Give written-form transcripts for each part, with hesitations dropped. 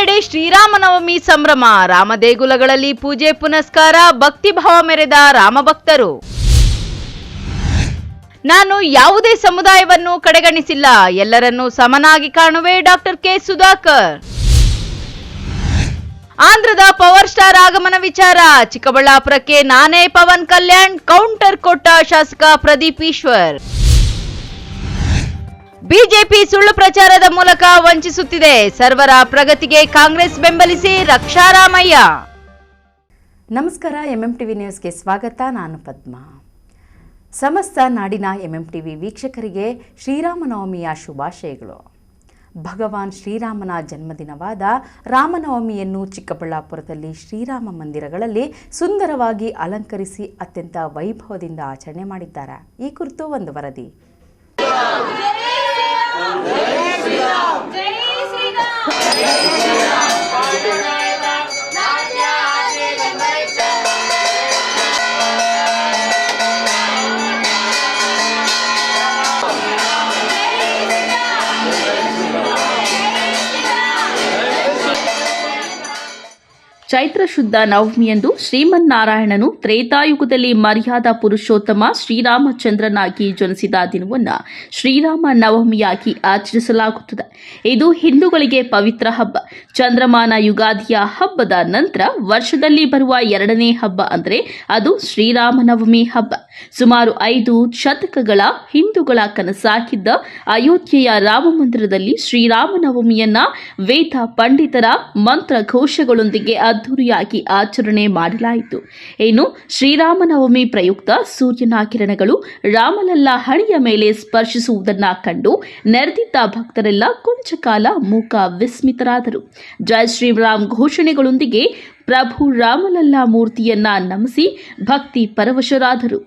ಎಲ್ಲೆಡೆ ಶ್ರೀರಾಮನವಮಿ ಸಂಭ್ರಮ. ರಾಮದೇಗುಲಗಳಲ್ಲಿ ಪೂಜೆ ಪುನಸ್ಕಾರ, ಭಕ್ತಿಭಾವ ಮೆರೆದ ರಾಮಭಕ್ತರು. ನಾನು ಯಾವುದೇ ಸಮುದಾಯವನ್ನು ಕಡೆಗಣಿಸಿಲ್ಲ, ಎಲ್ಲರನ್ನೂ ಸಮನಾಗಿ ಕಾಣುವೆ. Doctor K Sudhakar. ಆಂಧ್ರದ ಪವರ್ ಸ್ಟಾರ್ ಆಗಮನ ವಿಚಾರ. ಚಿಕ್ಕಬಳ್ಳಾಪುರಕ್ಕೆ ನಾನೇ ಪವನ್ ಕಲ್ಯಾಣ್ ಕೌಂಟರ್ ಕೊಟ್ಟ ಶಾಸಕ ಪ್ರದೀಪ್ ಈಶ್ವರ್. ಬಿಜೆಪಿ ಸುಳ್ಳು ಪ್ರಚಾರದ ಮೂಲಕ ವಂಚಿಸುತ್ತಿದೆ, ಸರ್ವರ ಪ್ರಗತಿಗೆ ಕಾಂಗ್ರೆಸ್ ಬೆಂಬಲಿಸಿ ರಕ್ಷಾರಾಮಯ್ಯ. ನಮಸ್ಕಾರ, ಎಂಎಂಟಿವಿ ನ್ಯೂಸ್ಗೆ ಸ್ವಾಗತ. ನಾನು ಪದ್ಮಾ. ಸಮಸ್ತ ನಾಡಿನ ಎಂಎಂಟಿವಿ ವೀಕ್ಷಕರಿಗೆ ಶ್ರೀರಾಮನವಮಿಯ ಶುಭಾಶಯಗಳು. ಭಗವಾನ್ ಶ್ರೀರಾಮನ ಜನ್ಮದಿನವಾದ ರಾಮನವಮಿಯನ್ನು ಚಿಕ್ಕಬಳ್ಳಾಪುರದಲ್ಲಿ ಶ್ರೀರಾಮ ಮಂದಿರಗಳಲ್ಲಿ ಸುಂದರವಾಗಿ ಅಲಂಕರಿಸಿ ಅತ್ಯಂತ ವೈಭವದಿಂದ ಆಚರಣೆ ಮಾಡಿದ್ದಾರೆ. ಈ ಕುರಿತು ಒಂದು ವರದಿ. ಚೈತ್ರ ಶುದ್ಧ ನವಮಿಯಂದು ಶ್ರೀಮನ್ನಾರಾಯಣನು ತ್ರೇತಾಯುಗದಲ್ಲಿ ಮರ್ಯಾದಾ ಪುರುಷೋತ್ತಮ ಶ್ರೀರಾಮಚಂದ್ರನಾಗಿ ಜನಿಸಿದ ದಿನವನ್ನು ಶ್ರೀರಾಮ ನವಮಿಯಾಗಿ ಆಚರಿಸಲಾಗುತ್ತದೆ. ಇದು ಹಿಂದೂಗಳಿಗೆ ಪವಿತ್ರ ಹಬ್ಬ. ಚಂದ್ರಮಾನ ಯುಗಾದಿಯ ಹಬ್ಬದ ನಂತರ ವರ್ಷದಲ್ಲಿ ಬರುವ ಎರಡನೇ ಹಬ್ಬ ಅಂದರೆ ಅದು ಶ್ರೀರಾಮನವಮಿ ಹಬ್ಬ. ಸುಮಾರು 5 ಶತಕಗಳ ಹಿಂದೂಗಳ ಕನಸಾಗಿದ್ದ ಅಯೋಧ್ಯೆಯ ರಾಮ ಮಂದಿರದಲ್ಲಿ ಶ್ರೀರಾಮನವಮಿಯನ್ನ ವೇದ ಪಂಡಿತರ ಮಂತ್ರ ಘೋಷಗಳೊಂದಿಗೆ ಅದ್ದೂರಿಯಾಗಿ ಆಚರಣೆ ಮಾಡಲಾಯಿತು. ಇನ್ನು ಶ್ರೀರಾಮನವಮಿ ಪ್ರಯುಕ್ತ ಸೂರ್ಯನ ಕಿರಣಗಳು ರಾಮಲಲ್ಲ ಹಣೆಯ ಮೇಲೆ ಸ್ಪರ್ಶಿಸುವುದನ್ನ ಕಂಡು ನೆರೆದಿದ್ದ ಭಕ್ತರೆಲ್ಲ ಕೊಂಚ ಕಾಲ ಮೂಕ ವಿಸ್ಮಿತರಾದರು. ಜೈ ಶ್ರೀರಾಮ್ ಘೋಷಣೆಗಳೊಂದಿಗೆ ಪ್ರಭು ರಾಮಲಲ್ಲ ಮೂರ್ತಿಯನ್ನ ನಮಿಸಿ ಭಕ್ತಿ ಪರವಶರಾದರು.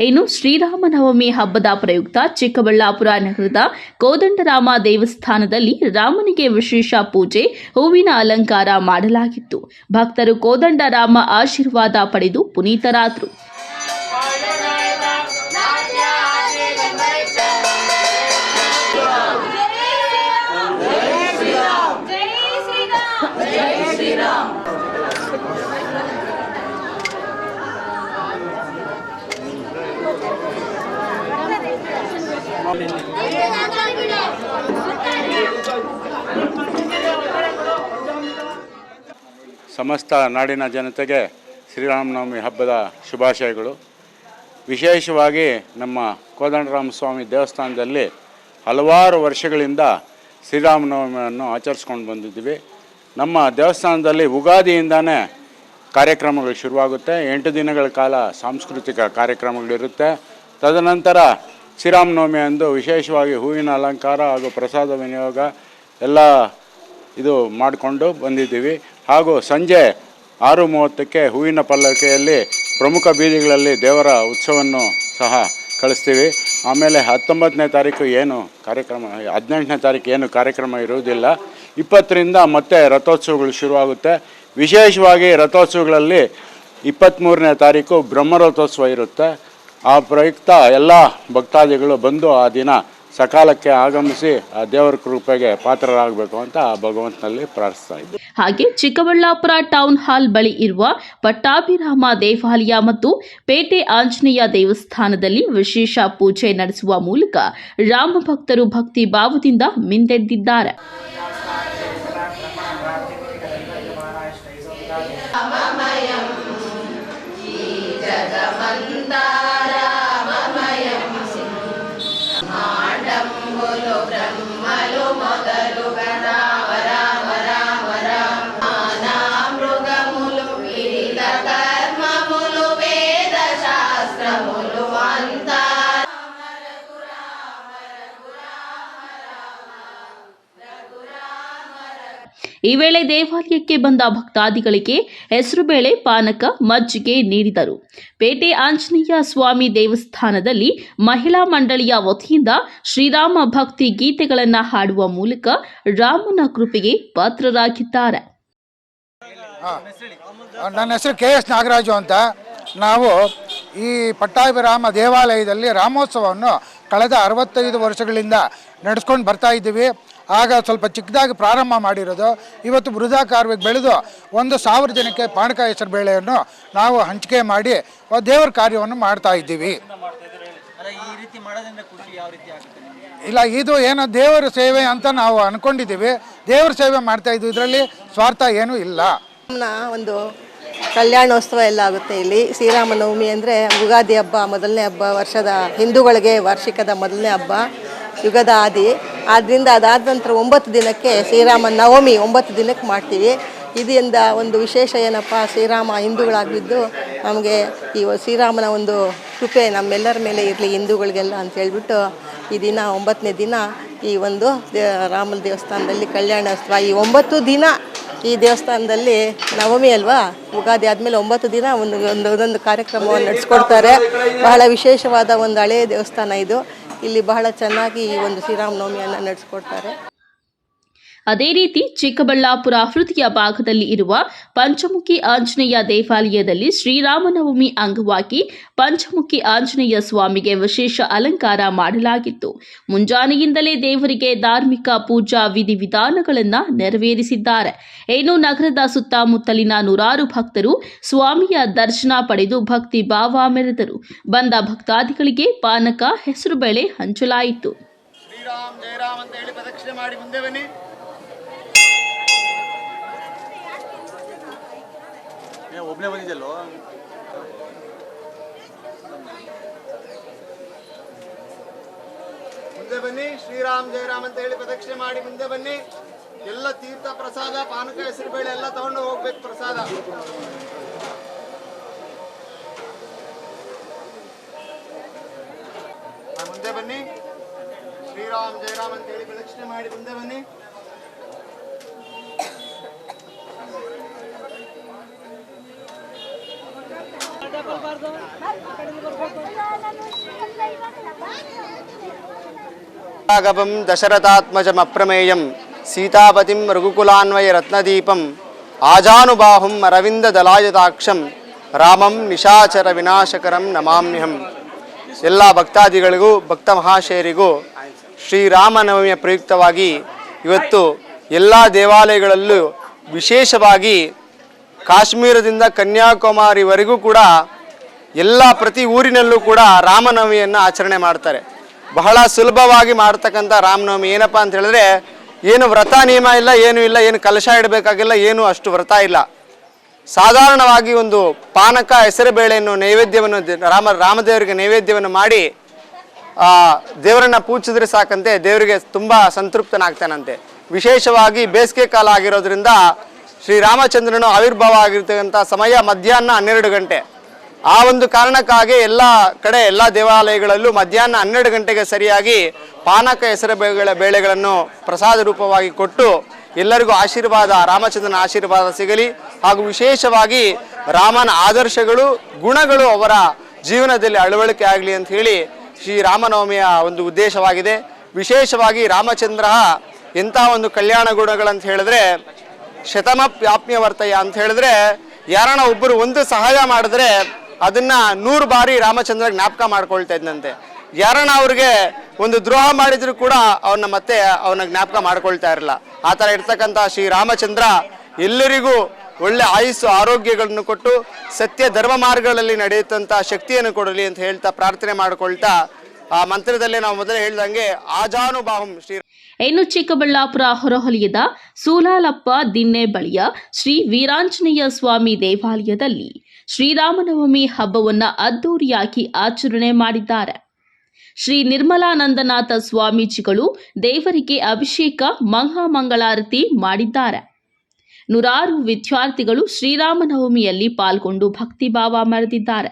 ಇನ್ನು ಶ್ರೀರಾಮನವಮಿ ಹಬ್ಬದ ಪ್ರಯುಕ್ತ ಚಿಕ್ಕಬಳ್ಳಾಪುರ ನಗರದ ಕೋದಂಡರಾಮ ದೇವಸ್ಥಾನದಲ್ಲಿ ರಾಮನಿಗೆ ವಿಶೇಷ ಪೂಜೆ, ಹೂವಿನ ಅಲಂಕಾರ ಮಾಡಲಾಗಿತ್ತು. ಭಕ್ತರು ಕೋದಂಡರಾಮ ಆಶೀರ್ವಾದ ಪಡೆದು ಪುನೀತರಾದರು. ಸಮಸ್ತ ನಾಡಿನ ಜನತೆಗೆ ಶ್ರೀರಾಮನವಮಿ ಹಬ್ಬದ ಶುಭಾಶಯಗಳು. ವಿಶೇಷವಾಗಿ ನಮ್ಮ ಕೋದಂಡರಾಮ ಸ್ವಾಮಿ ದೇವಸ್ಥಾನದಲ್ಲಿ ಹಲವಾರು ವರ್ಷಗಳಿಂದ ಶ್ರೀರಾಮನವಮಿಯನ್ನು ಆಚರಿಸ್ಕೊಂಡು ಬಂದಿದ್ದೀವಿ. ನಮ್ಮ ದೇವಸ್ಥಾನದಲ್ಲಿ ಉಗಾದಿಯಿಂದನೇ ಕಾರ್ಯಕ್ರಮಗಳು ಶುರುವಾಗುತ್ತೆ. 8 ದಿನಗಳ ಕಾಲ ಸಾಂಸ್ಕೃತಿಕ ಕಾರ್ಯಕ್ರಮಗಳಿರುತ್ತೆ. ತದನಂತರ ಶ್ರೀರಾಮನವಮಿ ಅಂದು ವಿಶೇಷವಾಗಿ ಹೂವಿನ ಅಲಂಕಾರ ಹಾಗೂ ಪ್ರಸಾದ ವಿನಿಯೋಗ ಎಲ್ಲ ಇದು ಮಾಡಿಕೊಂಡು ಬಂದಿದ್ದೀವಿ. ಹಾಗೂ ಸಂಜೆ 6:30ಕ್ಕೆ ಹೂವಿನ ಪಲ್ಲಕ್ಕಿಯಲ್ಲಿ ಪ್ರಮುಖ ಬೀದಿಗಳಲ್ಲಿ ದೇವರ ಉತ್ಸವವನ್ನು ಸಹ ಕಳಿಸ್ತೀವಿ. ಆಮೇಲೆ 19ನೇ ತಾರೀಕು ಏನು ಕಾರ್ಯಕ್ರಮ, 18ನೇ ತಾರೀಕು ಏನು ಕಾರ್ಯಕ್ರಮ ಇರುವುದಿಲ್ಲ. 20ರಿಂದ ಮತ್ತೆ ರಥೋತ್ಸವಗಳು ಶುರುವಾಗುತ್ತೆ. ವಿಶೇಷವಾಗಿ ರಥೋತ್ಸವಗಳಲ್ಲಿ 23ನೇ ತಾರೀಕು ಬ್ರಹ್ಮರಥೋತ್ಸವ ಇರುತ್ತೆ. ಆ ಪ್ರಯುಕ್ತ ಎಲ್ಲ ಭಕ್ತಾದಿಗಳು ಬಂದು ಆ ದಿನ ಸಕಾಲಕ್ಕೆ ಆಗಮಿಸಿ ಆ ದೇವರ ಕೃಪೆಗೆ ಪಾತ್ರರಾಗಬೇಕು ಅಂತ ಆ ಭಗವಂತನಲ್ಲಿ ಪ್ರಾರ್ಥಿಸ್ತಾ ಇದ್ದೀವಿ. ಹಾಗೆ ಚಿಕ್ಕಬಳ್ಳಾಪುರ ಟೌನ್ ಹಾಲ್ ಬಳಿ ಇರುವ ಪಟ್ಟಾಭಿರಾಮ ದೇವಾಲಯ ಮತ್ತು ಪೇಟೆ ಆಂಜನೇಯ ದೇವಸ್ಥಾನದಲ್ಲಿ ವಿಶೇಷ ಪೂಜೆ ನಡೆಸುವ ಮೂಲಕ ರಾಮ ಭಕ್ತರು ಭಕ್ತಿ ಭಾವದಿಂದ ಮಿಂದೆದ್ದಿದ್ದಾರೆ. ಈ ವೇಳೆ ದೇವಾಲಯಕ್ಕೆ ಬಂದ ಭಕ್ತಾದಿಗಳಿಗೆ ಹೆಸರುಬೇಳೆ, ಪಾನಕ, ಮಜ್ಜಿಗೆ ನೀಡಿದರು. ಪೇಟೆ ಆಂಜನೇಯ ಸ್ವಾಮಿ ದೇವಸ್ಥಾನದಲ್ಲಿ ಮಹಿಳಾ ಮಂಡಳಿಯ ವತಿಯಿಂದ ಶ್ರೀರಾಮ ಭಕ್ತಿ ಗೀತೆಗಳನ್ನು ಹಾಡುವ ಮೂಲಕ ರಾಮನ ಕೃಪೆಗೆ ಪಾತ್ರರಾಗಿದ್ದಾರೆ. ನನ್ನ ಹೆಸರು KS ನಾಗರಾಜು ಅಂತ. ನಾವು ಈ ಪಟ್ಟಾಭಿರಾಮ ದೇವಾಲಯದಲ್ಲಿ ರಾಮೋತ್ಸವವನ್ನು ಕಳೆದ 65 ವರ್ಷಗಳಿಂದ ನಡೆಸ್ಕೊಂಡು ಬರ್ತಾ ಇದ್ದೀವಿ. ಆಗ ಸ್ವಲ್ಪ ಚಿಕ್ಕದಾಗಿ ಪ್ರಾರಂಭ ಮಾಡಿರೋದು. ಇವತ್ತು ಬೃಹದಾಕಾರವಾಗಿ ಬೆಳೆದು 1,000 ಜನಕ್ಕೆ ಪಾನಕ ಹೆಸರು ಬೇಳೆಯನ್ನು ನಾವು ಹಂಚಿಕೆ ಮಾಡಿ ದೇವರ ಕಾರ್ಯವನ್ನು ಮಾಡ್ತಾ ಇದ್ದೀವಿ. ಇಲ್ಲ, ಇದು ಏನೋ ದೇವರ ಸೇವೆ ಅಂತ ನಾವು ಅಂದ್ಕೊಂಡಿದ್ದೀವಿ. ದೇವರ ಸೇವೆ ಮಾಡ್ತಾ ಇದ್ದೀವಿ, ಇದರಲ್ಲಿ ಸ್ವಾರ್ಥ ಏನೂ ಇಲ್ಲ. ಒಂದು ಕಲ್ಯಾಣೋತ್ಸವ ಎಲ್ಲ ಆಗುತ್ತೆ ಇಲ್ಲಿ. ಶ್ರೀರಾಮನವಮಿ ಅಂದರೆ ಯುಗಾದಿ ಹಬ್ಬ, ಮೊದಲನೇ ಹಬ್ಬ, ವರ್ಷದ ಹಿಂದೂಗಳಿಗೆ ವಾರ್ಷಿಕದ ಮೊದಲನೇ ಹಬ್ಬ, ಯುಗದ ಆದಿ. ಆದ್ದರಿಂದ ಅದಾದ ನಂತರ 9 ದಿನಕ್ಕೆ ಶ್ರೀರಾಮ ನವಮಿ 9 ದಿನಕ್ಕೆ ಮಾಡ್ತೀವಿ. ಇದರಿಂದ ಒಂದು ವಿಶೇಷ ಏನಪ್ಪ, ಶ್ರೀರಾಮ ಹಿಂದೂಗಳಾಗಿದ್ದು ನಮಗೆ ಈ ಶ್ರೀರಾಮನ ಒಂದು ಕೃಪೆ ನಮ್ಮೆಲ್ಲರ ಮೇಲೆ ಇರಲಿ, ಹಿಂದೂಗಳಿಗೆಲ್ಲ ಅಂತ ಹೇಳ್ಬಿಟ್ಟು ಈ ದಿನ 9ನೇ ದಿನ ಈ ಒಂದು ರಾಮನ ದೇವಸ್ಥಾನದಲ್ಲಿ ಕಲ್ಯಾಣೋತ್ಸವ. ಈ 9 ದಿನ ಈ ದೇವಸ್ಥಾನದಲ್ಲಿ ನವಮಿ ಅಲ್ವಾ, ಯುಗಾದಿ ಆದಮೇಲೆ 9 ದಿನ ಒಂದೊಂದು ಕಾರ್ಯಕ್ರಮವನ್ನು ನಡೆಸ್ಕೊಡ್ತಾರೆ. ಬಹಳ ವಿಶೇಷವಾದ ಒಂದು ಹಳೆಯ ದೇವಸ್ಥಾನ ಇದು. ಇಲ್ಲಿ ಬಹಳ ಚೆನ್ನಾಗಿ ಈ ಒಂದು ಶ್ರೀರಾಮನವಮಿಯನ್ನು ನಡೆಸ್ಕೊಡ್ತಾರೆ. ಅದೇ ರೀತಿ ಚಿಕ್ಕಬಳ್ಳಾಪುರ ಹೃದಯ ಭಾಗದಲ್ಲಿ ಇರುವ ಪಂಚಮುಖಿ ಆಂಜನೇಯ ದೇವಾಲಯದಲ್ಲಿ ಶ್ರೀರಾಮನವಮಿ ಅಂಗವಾಗಿ ಪಂಚಮುಖಿ ಆಂಜನೇಯ ಸ್ವಾಮಿಗೆ ವಿಶೇಷ ಅಲಂಕಾರ ಮಾಡಲಾಗಿತ್ತು. ಮುಂಜಾನೆಯಿಂದಲೇ ದೇವರಿಗೆ ಧಾರ್ಮಿಕ ಪೂಜಾ ವಿಧಿವಿಧಾನಗಳನ್ನು ನೆರವೇರಿಸಿದ್ದಾರೆ. ಏನು ನಗರದ ಸುತ್ತಮುತ್ತಲಿನ ನೂರಾರು ಭಕ್ತರು ಸ್ವಾಮಿಯ ದರ್ಶನ ಪಡೆದು ಭಕ್ತಿ ಭಾವ ಮೆರೆದರು. ಬಂದ ಭಕ್ತಾದಿಗಳಿಗೆ ಪಾನಕ, ಹೆಸರುಬೇಳೆ ಹಂಚಲಾಯಿತು. ಶ್ರೀರಾಮ್ ಜಯರಾಮ್ ಅಂತ ಹೇಳಿ ಪ್ರದಕ್ಷಿಣೆ ಮಾಡಿ ಮುಂದೆ ಬನ್ನಿ. ಒಬ್ಬನೇ ಬಂದಿದ್ದಲ್ಲೋ. ಮುಂದೆ ಬನ್ನಿ. ಶ್ರೀರಾಮ್ ಜಯರಾಮ್ ಅಂತ ಹೇಳಿ ಪ್ರದಕ್ಷಿಣೆ ಮಾಡಿ ಮುಂದೆ ಬನ್ನಿ. ಎಲ್ಲ ತೀರ್ಥ ಪ್ರಸಾದ, ಪಾನಕ, ಹೆಸರುಬೇಳೆ ಎಲ್ಲ ತಗೊಂಡು ಹೋಗ್ಬೇಕು ಪ್ರಸಾದ. ಮುಂದೆ ಬನ್ನಿ. ಶ್ರೀರಾಮ್ ಜಯರಾಮ್ ಅಂತ ಹೇಳಿ ಪ್ರದಕ್ಷಿಣೆ ಮಾಡಿ ಮುಂದೆ ಬನ್ನಿ. ರಾಘವಂ ದಶರಥಾತ್ಮಜಂ ಅಪ್ರಮೇಯಂ ಸೀತಾಪತಿಂ ರಘುಕುಲಾನ್ವಯ ರತ್ನದೀಪಂ ಆಜಾನುಬಾಹುಂ ಅರವಿಂದ ದಲಾಯತಾಕ್ಷಂ ರಾಮಂ ನಿಶಾಚರ ವಿನಾಶಕರಂ ನಮಾಮ್ಯಹಂ. ಎಲ್ಲ ಭಕ್ತಾದಿಗಳಿಗೂ ಭಕ್ತ ಮಹಾಶಯರಿಗೂ ಶ್ರೀರಾಮನವಮಿಯ ಪ್ರಯುಕ್ತವಾಗಿ ಇವತ್ತು ಎಲ್ಲ ದೇವಾಲಯಗಳಲ್ಲೂ ವಿಶೇಷವಾಗಿ ಕಾಶ್ಮೀರದಿಂದ ಕನ್ಯಾಕುಮಾರಿವರೆಗೂ ಕೂಡ ಎಲ್ಲ ಪ್ರತಿ ಊರಿನಲ್ಲೂ ಕೂಡ ರಾಮನವಮಿಯನ್ನು ಆಚರಣೆ ಮಾಡ್ತಾರೆ. ಬಹಳ ಸುಲಭವಾಗಿ ಮಾಡ್ತಕ್ಕಂಥ ರಾಮನವಮಿ ಏನಪ್ಪ ಅಂತ ಹೇಳಿದ್ರೆ, ಏನು ವ್ರತ ನಿಯಮ ಇಲ್ಲ, ಏನೂ ಇಲ್ಲ, ಏನು ಕಲಶ ಇಡಬೇಕಾಗಿಲ್ಲ, ಏನು ಅಷ್ಟು ವ್ರತ ಇಲ್ಲ. ಸಾಧಾರಣವಾಗಿ ಒಂದು ಪಾನಕ, ಹೆಸರುಬೇಳೆಯನ್ನು ನೈವೇದ್ಯವನ್ನು ರಾಮದೇವರಿಗೆ ನೈವೇದ್ಯವನ್ನು ಮಾಡಿ ದೇವರನ್ನು ಪೂಜಿಸಿದ್ರೆ ಸಾಕಂತೆ ದೇವರಿಗೆ ತುಂಬ ಸಂತೃಪ್ತನಾಗ್ತಾನಂತೆ. ವಿಶೇಷವಾಗಿ ಬೇಸಿಗೆ ಕಾಲ ಆಗಿರೋದ್ರಿಂದ ಶ್ರೀರಾಮಚಂದ್ರನು ಆವಿರ್ಭಾವ ಆಗಿರ್ತಕ್ಕಂಥ ಸಮಯ ಮಧ್ಯಾಹ್ನ 12 ಗಂಟೆ. ಆ ಒಂದು ಕಾರಣಕ್ಕಾಗಿ ಎಲ್ಲ ಕಡೆ ಎಲ್ಲ ದೇವಾಲಯಗಳಲ್ಲೂ ಮಧ್ಯಾಹ್ನ 12 ಗಂಟೆಗೆ ಸರಿಯಾಗಿ ಪಾನಕ, ಹೆಸರು ಬೇಳೆಗಳನ್ನು ಪ್ರಸಾದ ರೂಪವಾಗಿ ಕೊಟ್ಟು ಎಲ್ಲರಿಗೂ ಆಶೀರ್ವಾದ, ರಾಮಚಂದ್ರನ ಆಶೀರ್ವಾದ ಸಿಗಲಿ. ಹಾಗೂ ವಿಶೇಷವಾಗಿ ರಾಮನ ಆದರ್ಶಗಳು, ಗುಣಗಳು ಅವರ ಜೀವನದಲ್ಲಿ ಅಳವಡಿಕೆ ಆಗಲಿ ಅಂತ ಹೇಳಿ ಶ್ರೀರಾಮನವಮಿಯ ಒಂದು ಉದ್ದೇಶವಾಗಿದೆ. ವಿಶೇಷವಾಗಿ ರಾಮಚಂದ್ರ ಎಂಥ ಒಂದು ಕಲ್ಯಾಣ ಗುಣಗಳಂತ ಹೇಳಿದ್ರೆ, ಶತಮ ವ್ಯಾಪ್ಯ ವರ್ತಯ ಅಂತ ಹೇಳಿದ್ರೆ, ಯಾರನ್ನ ಒಬ್ಬರು ಒಂದು ಸಹಾಯ ಮಾಡಿದ್ರೆ ಅದನ್ನ 100 ಬಾರಿ ರಾಮಚಂದ್ರ ಜ್ಞಾಪಕ ಮಾಡ್ಕೊಳ್ತಾ ಇದ್ದಂತೆ. ಯಾರನ್ನ ಅವ್ರಿಗೆ ಒಂದು ದ್ರೋಹ ಮಾಡಿದ್ರು ಕೂಡ ಅವನ್ನ ಜ್ಞಾಪಕ ಮಾಡ್ಕೊಳ್ತಾ ಇರಲ್ಲ. ಆ ಥರ ಇರ್ತಕ್ಕಂಥ ಶ್ರೀರಾಮಚಂದ್ರ ಎಲ್ಲರಿಗೂ ಒಳ್ಳೆ ಆಯುಸ್ಸು, ಆರೋಗ್ಯಗಳನ್ನು ಕೊಟ್ಟು ಸತ್ಯ ಧರ್ಮ ಮಾರ್ಗಗಳಲ್ಲಿ ನಡೆಯುತ್ತಂಥ ಶಕ್ತಿಯನ್ನು ಕೊಡಲಿ ಅಂತ ಹೇಳ್ತಾ ಪ್ರಾರ್ಥನೆ ಮಾಡಿಕೊಳ್ತಾ ಆ ಮಂತ್ರದಲ್ಲೇ ನಾವು ಮೊದಲೇ ಹೇಳ್ದಂಗೆ ಆಜಾನುಬಾಹುಂ ಶ್ರೀ. ಇನ್ನು ಚಿಕ್ಕಬಳ್ಳಾಪುರ ಹೊರವಲಯದ ಸೂಲಾಲಪ್ಪ ದಿನ್ನೆ ಬಳಿಯ ಶ್ರೀ ವೀರಾಂಜನೇಯ ಸ್ವಾಮಿ ದೇವಾಲಯದಲ್ಲಿ ಶ್ರೀರಾಮನವಮಿ ಹಬ್ಬವನ್ನು ಅದ್ದೂರಿಯಾಗಿ ಆಚರಣೆ ಮಾಡಿದ್ದಾರೆ. ಶ್ರೀ ನಿರ್ಮಲಾನಂದನಾಥ ಸ್ವಾಮೀಜಿಗಳು ದೇವರಿಗೆ ಅಭಿಷೇಕ, ಮಹಾಮಂಗಳಾರತಿ ಮಾಡಿದ್ದಾರೆ. ನೂರಾರು ವಿದ್ಯಾರ್ಥಿಗಳು ಶ್ರೀರಾಮನವಮಿಯಲ್ಲಿ ಪಾಲ್ಗೊಂಡು ಭಕ್ತಿಭಾವ ಮೆರೆದಿದ್ದಾರೆ.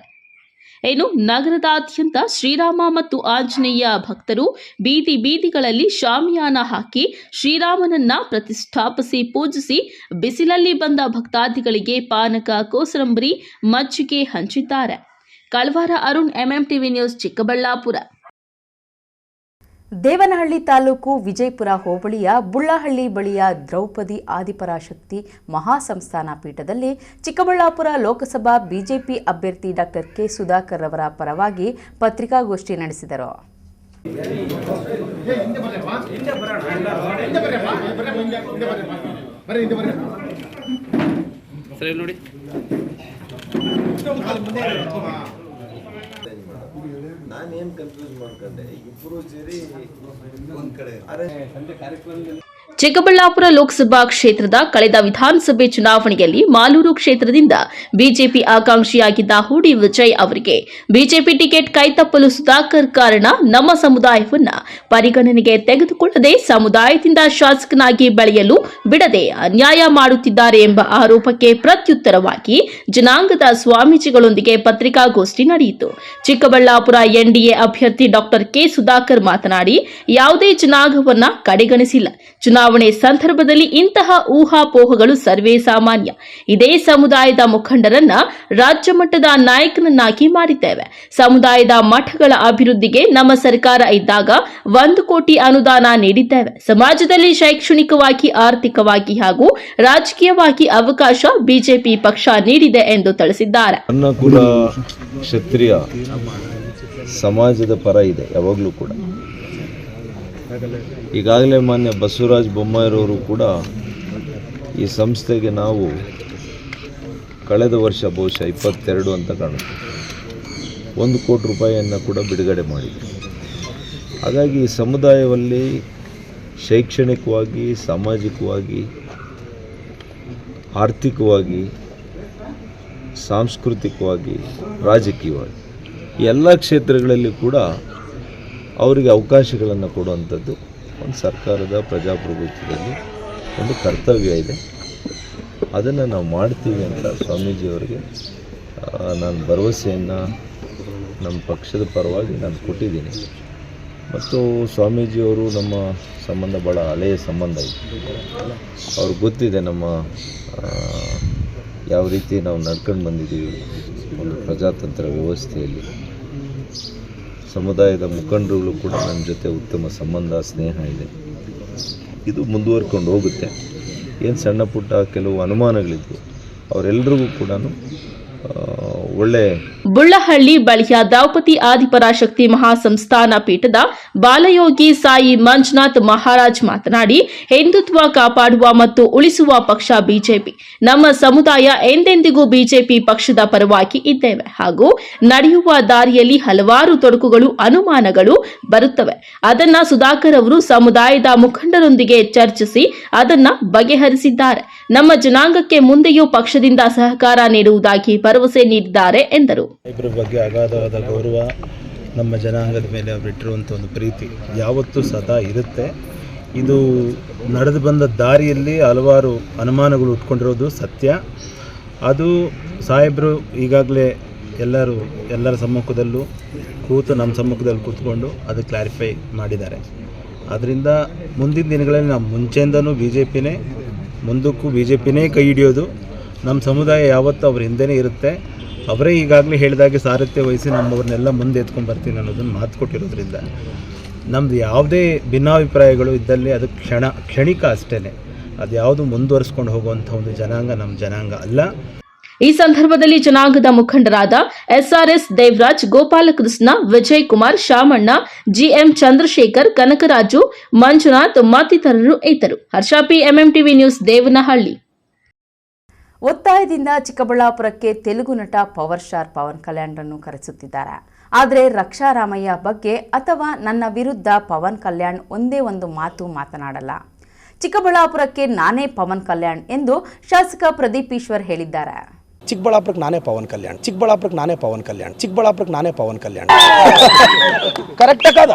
ಇನ್ನು ನಗರದಾದ್ಯಂತ ಶ್ರೀರಾಮ ಮತ್ತು ಆಂಜನೇಯ ಭಕ್ತರು ಬೀದಿ ಬೀದಿಗಳಲ್ಲಿ ಶಾಮಿಯಾನ ಹಾಕಿ ಶ್ರೀರಾಮನನ್ನ ಪ್ರತಿಷ್ಠಾಪಿಸಿ ಪೂಜಿಸಿ ಬಿಸಿಲಲ್ಲಿ ಬಂದ ಭಕ್ತಾದಿಗಳಿಗೆ ಪಾನಕ, ಕೋಸಂಬರಿ, ಮಜ್ಜಿಗೆ ಹಂಚಿದ್ದಾರೆ. ಕಳವಾರ ಅರುಣ್, ಎಂಎಂಟಿವಿ ನ್ಯೂಸ್, ಚಿಕ್ಕಬಳ್ಳಾಪುರ. ದೇವನಹಳ್ಳಿ ತಾಲೂಕು ವಿಜಯಪುರ ಹೋಬಳಿಯ ಬುಳ್ಳಹಳ್ಳಿ ಬಳಿಯ ದ್ರೌಪದಿ ಆದಿಪರಾಶಕ್ತಿ ಮಹಾಸಂಸ್ಥಾನ ಪೀಠದಲ್ಲಿ ಚಿಕ್ಕಬಳ್ಳಾಪುರ ಲೋಕಸಭಾ ಬಿಜೆಪಿ ಅಭ್ಯರ್ಥಿ ಡಾಕ್ಟರ್ ಕೆ ಸುಧಾಕರ್ ಅವರ ಪರವಾಗಿ ಪತ್ರಿಕಾಗೋಷ್ಠಿ ನಡೆಸಿದರು. ನಾನೇನು ಕನ್ಫ್ಯೂಸ್ ಮಾಡ್ಕೊಂಡೆ, ಇಬ್ಬರು ಸೇರಿ ಒಂದ್ ಕಡೆ ಚಿಕ್ಕಬಳ್ಳಾಪುರ ಲೋಕಸಭಾ ಕ್ಷೇತ್ರದ ಕಳೆದ ವಿಧಾನಸಭೆ ಚುನಾವಣೆಯಲ್ಲಿ ಮಾಲೂರು ಕ್ಷೇತ್ರದಿಂದ ಬಿಜೆಪಿ ಆಕಾಂಕ್ಷಿಯಾಗಿದ್ದ ಹೂಡಿ ವಿಜಯ್ ಅವರಿಗೆ ಬಿಜೆಪಿ ಟಿಕೆಟ್ ಕೈತಪ್ಪಲು ಸುಧಾಕರ್ ಕಾರಣ ನಮ್ಮ ಸಮುದಾಯವನ್ನ ಪರಿಗಣನೆಗೆ ತೆಗೆದುಕೊಳ್ಳದೆ ಸಮುದಾಯದಿಂದ ಶಾಸಕನಾಗಿ ಬೆಳೆಯಲು ಬಿಡದೆ ಅನ್ಯಾಯ ಮಾಡುತ್ತಿದ್ದಾರೆ ಎಂಬ ಆರೋಪಕ್ಕೆ ಪ್ರತ್ಯುತ್ತರವಾಗಿ ಜನಾಂಗದ ಸ್ವಾಮೀಜಿಗಳೊಂದಿಗೆ ಪತ್ರಿಕಾಗೋಷ್ಠಿ ನಡೆಯಿತು. ಚಿಕ್ಕಬಳ್ಳಾಪುರ ಎನ್ಡಿಎ ಅಭ್ಯರ್ಥಿ ಡಾಕ್ಟರ್ ಕೆ ಸುಧಾಕರ್ ಮಾತನಾಡಿ, ಯಾವುದೇ ಜನಾಂಗವನ್ನ ಕಡೆಗಣಿಸಿಲ್ಲ. ಚುನಾವಣೆ ಸಂದರ್ಭದಲ್ಲಿ ಇಂತಹ ಊಹಾಪೋಹಗಳು ಸರ್ವೇ ಸಾಮಾನ್ಯ. ಇದೇ ಸಮುದಾಯದ ಮುಖಂಡರನ್ನ ರಾಜ್ಯ ಮಟ್ಟದ ನಾಯಕನನ್ನಾಗಿ ಮಾಡಿದ್ದೇವೆ. ಸಮುದಾಯದ ಮಠಗಳ ಅಭಿವೃದ್ಧಿಗೆ ನಮ್ಮ ಸರ್ಕಾರ ಇದ್ದಾಗ 1 ಕೋಟಿ ಅನುದಾನ ನೀಡಿದ್ದೇವೆ. ಸಮಾಜದಲ್ಲಿ ಶೈಕ್ಷಣಿಕವಾಗಿ, ಆರ್ಥಿಕವಾಗಿ ಹಾಗೂ ರಾಜಕೀಯವಾಗಿ ಅವಕಾಶ ಬಿಜೆಪಿ ಪಕ್ಷ ನೀಡಿದೆ ಎಂದು ತಿಳಿಸಿದ್ದಾರೆ. ನನ್ನ ಕುಲ ಕ್ಷತ್ರಿಯ ಸಮಾಜದ ಪರ ಇದೆ ಯಾವಾಗಲೂ ಕೂಡ. ಈಗಾಗಲೇ ಮಾನ್ಯ ಬಸವರಾಜ ಬೊಮ್ಮಾಯಿರವರು ಕೂಡ ಈ ಸಂಸ್ಥೆಗೆ ನಾವು ಕಳೆದ ವರ್ಷ ಬಹುಶಃ 22 ಅಂತ ಕಾಣುತ್ತೆ 1 ಕೋಟಿ ರೂಪಾಯಿಯನ್ನು ಕೂಡ ಬಿಡುಗಡೆ ಮಾಡಿದ್ರು. ಹಾಗಾಗಿ ಈ ಸಮುದಾಯದಲ್ಲಿ ಶೈಕ್ಷಣಿಕವಾಗಿ, ಸಾಮಾಜಿಕವಾಗಿ, ಆರ್ಥಿಕವಾಗಿ, ಸಾಂಸ್ಕೃತಿಕವಾಗಿ, ರಾಜಕೀಯವಾಗಿ ಎಲ್ಲ ಕ್ಷೇತ್ರಗಳಲ್ಲಿ ಕೂಡ ಅವರಿಗೆ ಅವಕಾಶಗಳನ್ನು ಕೊಡುವಂಥದ್ದು ಒಂದು ಸರ್ಕಾರದ ಪ್ರಜಾಪ್ರಭುತ್ವದಲ್ಲಿ ಒಂದು ಕರ್ತವ್ಯ ಇದೆ. ಅದನ್ನು ನಾವು ಮಾಡ್ತೀವಿ ಅಂತ ಸ್ವಾಮೀಜಿಯವರಿಗೆ ನಾನು ಭರವಸೆಯನ್ನು ನಮ್ಮ ಪಕ್ಷದ ಪರವಾಗಿ ನಾನು ಕೊಟ್ಟಿದ್ದೀನಿ. ಮತ್ತು ಸ್ವಾಮೀಜಿಯವರು ನಮ್ಮ ಸಂಬಂಧ ಭಾಳ ಹಳೆಯ ಸಂಬಂಧ ಇದೆ. ಅವ್ರಿಗೆ ಗೊತ್ತಿದೆ ನಮ್ಮ ಯಾವ ರೀತಿ ನಾವು ನಡ್ಕೊಂಡು ಬಂದಿದ್ದೀವಿ ಒಂದು ಪ್ರಜಾತಂತ್ರ ವ್ಯವಸ್ಥೆಯಲ್ಲಿ. ಸಮುದಾಯದ ಮುಖಂಡರುಗಳು ಕೂಡ ನನ್ನ ಜೊತೆ ಉತ್ತಮ ಸಂಬಂಧ, ಸ್ನೇಹ ಇದೆ. ಇದು ಮುಂದುವರ್ಕೊಂಡು ಹೋಗುತ್ತೆ. ಏನು ಸಣ್ಣ ಪುಟ್ಟ ಕೆಲವು ಅನುಮಾನಗಳಿದ್ವು, ಅವರೆಲ್ಲರಿಗೂ ಕೂಡ ಒಳ್ಳೆ. ಬುಳ್ಳಹಳ್ಳಿ ಬಳಿಯ ದ್ರೌಪದಿ ಆದಿಪರಾಶಕ್ತಿ ಮಹಾಸಂಸ್ಥಾನ ಪೀಠದ ಬಾಲಯೋಗಿ ಸಾಯಿ ಮಂಜುನಾಥ್ ಮಹಾರಾಜ್ ಮಾತನಾಡಿ, ಹಿಂದುತ್ವ ಕಾಪಾಡುವ ಮತ್ತು ಉಳಿಸುವ ಪಕ್ಷ ಬಿಜೆಪಿ. ನಮ್ಮ ಸಮುದಾಯ ಎಂದೆಂದಿಗೂ ಬಿಜೆಪಿ ಪಕ್ಷದ ಪರವಾಗಿ ಇದ್ದೇವೆ. ಹಾಗೂ ನಡೆಯುವ ದಾರಿಯಲ್ಲಿ ಹಲವಾರು ತೊಡಕುಗಳು, ಅನುಮಾನಗಳು ಬರುತ್ತವೆ. ಅದನ್ನ ಸುಧಾಕರ್ ಅವರು ಸಮುದಾಯದ ಮುಖಂಡರೊಂದಿಗೆ ಚರ್ಚಿಸಿ ಅದನ್ನ ಬಗೆಹರಿಸಿದ್ದಾರೆ. ನಮ್ಮ ಜನಾಂಗಕ್ಕೆ ಮುಂದೆಯೂ ಪಕ್ಷದಿಂದ ಸಹಕಾರ ನೀಡುವುದಾಗಿ ಭರವಸೆ ನೀಡಿದ್ದಾರೆ ಎಂದರು. ಇಬ್ಬರ ಬಗ್ಗೆ ಅಗಾಧವಾದ ಗೌರವ, ನಮ್ಮ ಜನಾಂಗದ ಮೇಲೆ ಅವರಿಟ್ಟಿರುವಂಥ ಒಂದು ಪ್ರೀತಿ ಯಾವತ್ತೂ ಸದಾ ಇರುತ್ತೆ. ಇದು ನಡೆದು ಬಂದ ದಾರಿಯಲ್ಲಿ ಹಲವಾರು ಅನುಮಾನಗಳು ಉಟ್ಕೊಂಡಿರೋದು ಸತ್ಯ. ಅದು ಸಾಹೇಬರು ಈಗಾಗಲೇ ಎಲ್ಲರ ಸಮ್ಮುಖದಲ್ಲೂ ಕೂತು ನಮ್ಮ ಸಮ್ಮುಖದಲ್ಲಿ ಕೂತ್ಕೊಂಡು ಅದು ಕ್ಲಾರಿಫೈ ಮಾಡಿದ್ದಾರೆ. ಆದ್ದರಿಂದ ಮುಂದಿನ ದಿನಗಳಲ್ಲಿ ನಾವು ಮುಂಚೆಯಿಂದನೂ ಮುಂದಕ್ಕೂ ಬಿ ಜೆ ಪಿನೇ ಕೈ ಹಿಡಿಯೋದು. ನಮ್ಮ ಸಮುದಾಯ ಯಾವತ್ತೂ ಅವ್ರ ಹಿಂದೆನೇ ಇರುತ್ತೆ. ಅವರೇ ಈಗಾಗಲೇ ಹೇಳಿದಾಗೆ ಸಾರಥ್ಯ ವಹಿಸಿ ನಮ್ಮವ್ರನ್ನೆಲ್ಲ ಮುಂದೆ ಎತ್ಕೊಂಡು ಬರ್ತೀನಿ ಅನ್ನೋದನ್ನು ಮಾತು ಕೊಟ್ಟಿರೋದ್ರಿಂದ ನಮ್ಮದು ಯಾವುದೇ ಭಿನ್ನಾಭಿಪ್ರಾಯಗಳು ಇದ್ದಲ್ಲಿ ಅದು ಕ್ಷಣಿಕ ಅಷ್ಟೇ. ಅದು ಯಾವುದು ಮುಂದುವರಿಸ್ಕೊಂಡು ಹೋಗುವಂಥ ಒಂದು ಜನಾಂಗ ನಮ್ಮ ಜನಾಂಗ ಅಲ್ಲ. ಈ ಸಂದರ್ಭದಲ್ಲಿ ಜನಾಂಗದ ಮುಖಂಡರಾದ ಎಸ್ಆರ್ಎಸ್ ದೇವರಾಜ್, ಗೋಪಾಲಕೃಷ್ಣ, ವಿಜಯ್ ಕುಮಾರ್, ಶಾಮಣ್ಣ, ಜಿಎಂ ಚಂದ್ರಶೇಖರ್, ಕನಕರಾಜು, ಮಂಜುನಾಥ್ ಮತ್ತಿತರರು ಇದ್ದರು. Harsha P, MMTV news, Devanahalli. ಒತ್ತಾಯದಿಂದ ಚಿಕ್ಕಬಳ್ಳಾಪುರಕ್ಕೆ ತೆಲುಗು ನಟ ಪವರ್ ಸ್ಟಾರ್ ಪವನ್ ಕಲ್ಯಾಣ್ರನ್ನು ಕರೆಸುತ್ತಿದ್ದಾರೆ. ಆದರೆ ರಕ್ಷಾರಾಮಯ್ಯ ಬಗ್ಗೆ ಅಥವಾ ನನ್ನ ವಿರುದ್ಧ ಪವನ್ ಕಲ್ಯಾಣ್ ಒಂದೇ ಒಂದು ಮಾತು ಮಾತನಾಡಲ್ಲ. ಚಿಕ್ಕಬಳ್ಳಾಪುರಕ್ಕೆ ನಾನೇ ಪವನ್ ಕಲ್ಯಾಣ್ ಎಂದು ಶಾಸಕ ಪ್ರದೀಪ್ ಈಶ್ವರ್ ಹೇಳಿದ್ದಾರೆ. ಚಿಕ್ಕಬಳ್ಳಾಪುರಕ್ಕೆ ನಾನೇ ಪವನ್ ಕಲ್ಯಾಣ್, ಚಿಕ್ಕಬಳ್ಳಾಪುರಕ್ಕೆ ನಾನೇ ಪವನ್ ಕಲ್ಯಾಣ್, ಚಿಕ್ಕಬಳ್ಳಾಪುರಕ್ಕೆ ನಾನೇ ಪವನ್ ಕಲ್ಯಾಣ್. ಕರೆಕ್ಟ್ ಕಾದ?